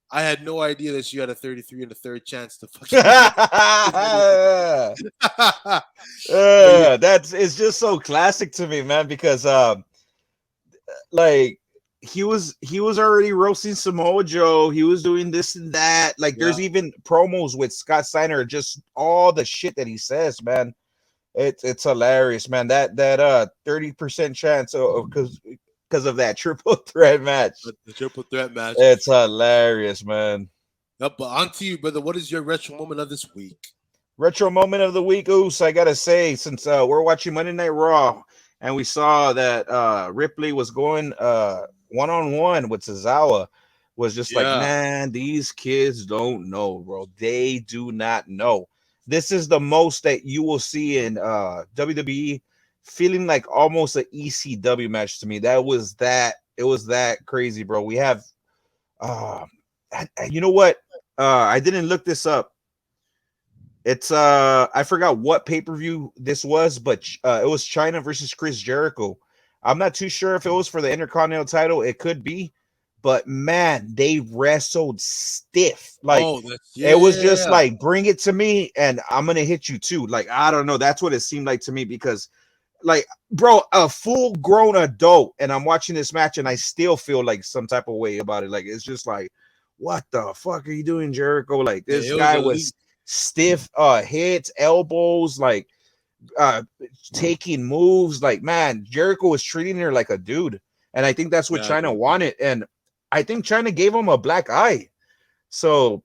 I had no idea that you had a 33 and a third chance to fucking. It's just so classic to me, man, because like he was already roasting Samoa Joe. He was doing this and that. Like there's even promos with Scott Steiner, just all the shit that he says, man. It's hilarious, man. That 30% chance because of that triple threat match. The triple threat match. It's hilarious, man. Yep, but on to you, brother. What is your retro moment of this week? Retro moment of the week, Oos, I gotta say, since we're watching Monday Night Raw and we saw that Ripley was going one-on-one with Tozawa, was just like, man, these kids don't know, bro. They do not know. This is the most that you will see in WWE, feeling like almost an ECW match to me. It was that crazy, bro. We have, you know what? I didn't look this up. It's I forgot what pay-per-view this was, but it was China versus Chris Jericho. I'm not too sure if it was for the Intercontinental title. It could be, but man, they wrestled stiff. Like it was just like, bring it to me, and I'm gonna hit you too. Like I don't know. That's what it seemed like to me because, like, bro, a full-grown adult, and I'm watching this match, and I still feel like some type of way about it. Like it's just like, what the fuck are you doing, Jericho? Like this guy was stiff hits, elbows, like taking moves. Like, man, Jericho was treating her like a dude, and I think that's what China wanted, and I think China gave him a black eye. So,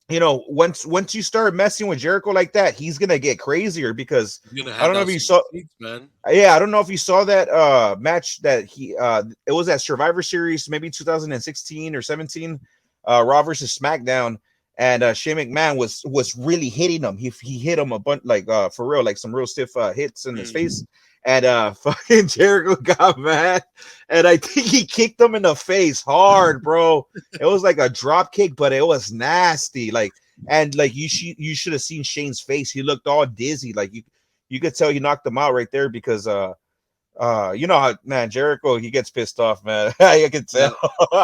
you know, once you start messing with Jericho like that, he's gonna get crazier because I don't know if you saw, man. Yeah, I don't know if you saw that match that he it was at Survivor Series, maybe 2016 or 17, Raw versus SmackDown. And Shane McMahon was really hitting him. He hit him a bunch, like for real, like some real stiff hits in his face. And fucking Jericho got mad, and I think he kicked him in the face hard, bro. It was like a drop kick, but it was nasty. Like, and like you should have seen Shane's face. He looked all dizzy. Like you could tell he knocked him out right there because you know how, man, Jericho, he gets pissed off, man. I can tell.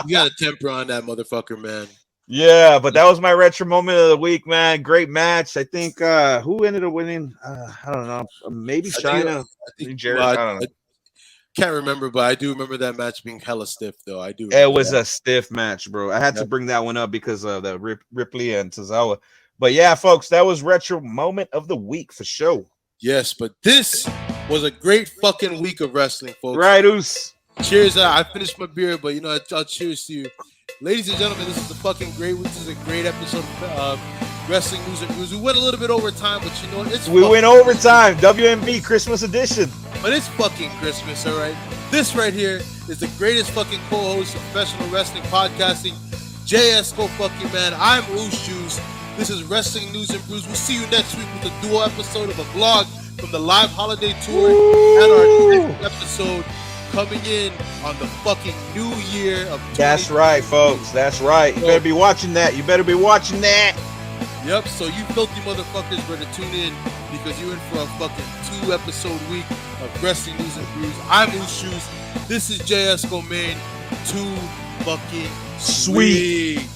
You got a temper on that motherfucker, man. Yeah, but that was my retro moment of the week, man. Great match. I think who ended up winning? I don't know. Maybe China. I think Jared. I don't know. Can't remember, but I do remember that match being hella stiff, though. I do. It was a stiff match, bro. I had to bring that one up because of the Ripley and Tozawa. But yeah, folks, that was retro moment of the week for sure. Yes, but this was a great fucking week of wrestling, folks. Right, Uce. Cheers. I finished my beer, but you know, I'll cheers to you. Ladies and gentlemen, this is a fucking great week. This is a great episode of Wrestling News and Brews. We went a little bit over time, but you know what? We went overtime. WMB Christmas edition. But it's fucking Christmas, all right? This right here is the greatest fucking co-host of professional wrestling podcasting, Jesco fucking man. I'm Uce. This is Wrestling News and Brews. We'll see you next week with a dual episode of a vlog from the live holiday tour and our next episode coming in on the fucking new year of 2020. That's right, folks. That's right. You better be watching that. You better be watching that. Yep. So you filthy motherfuckers better tune in because you're in for a fucking 2-episode week of Wrestling News and Brews. I'm Uce. This is Jescomayne. Too fucking sweet.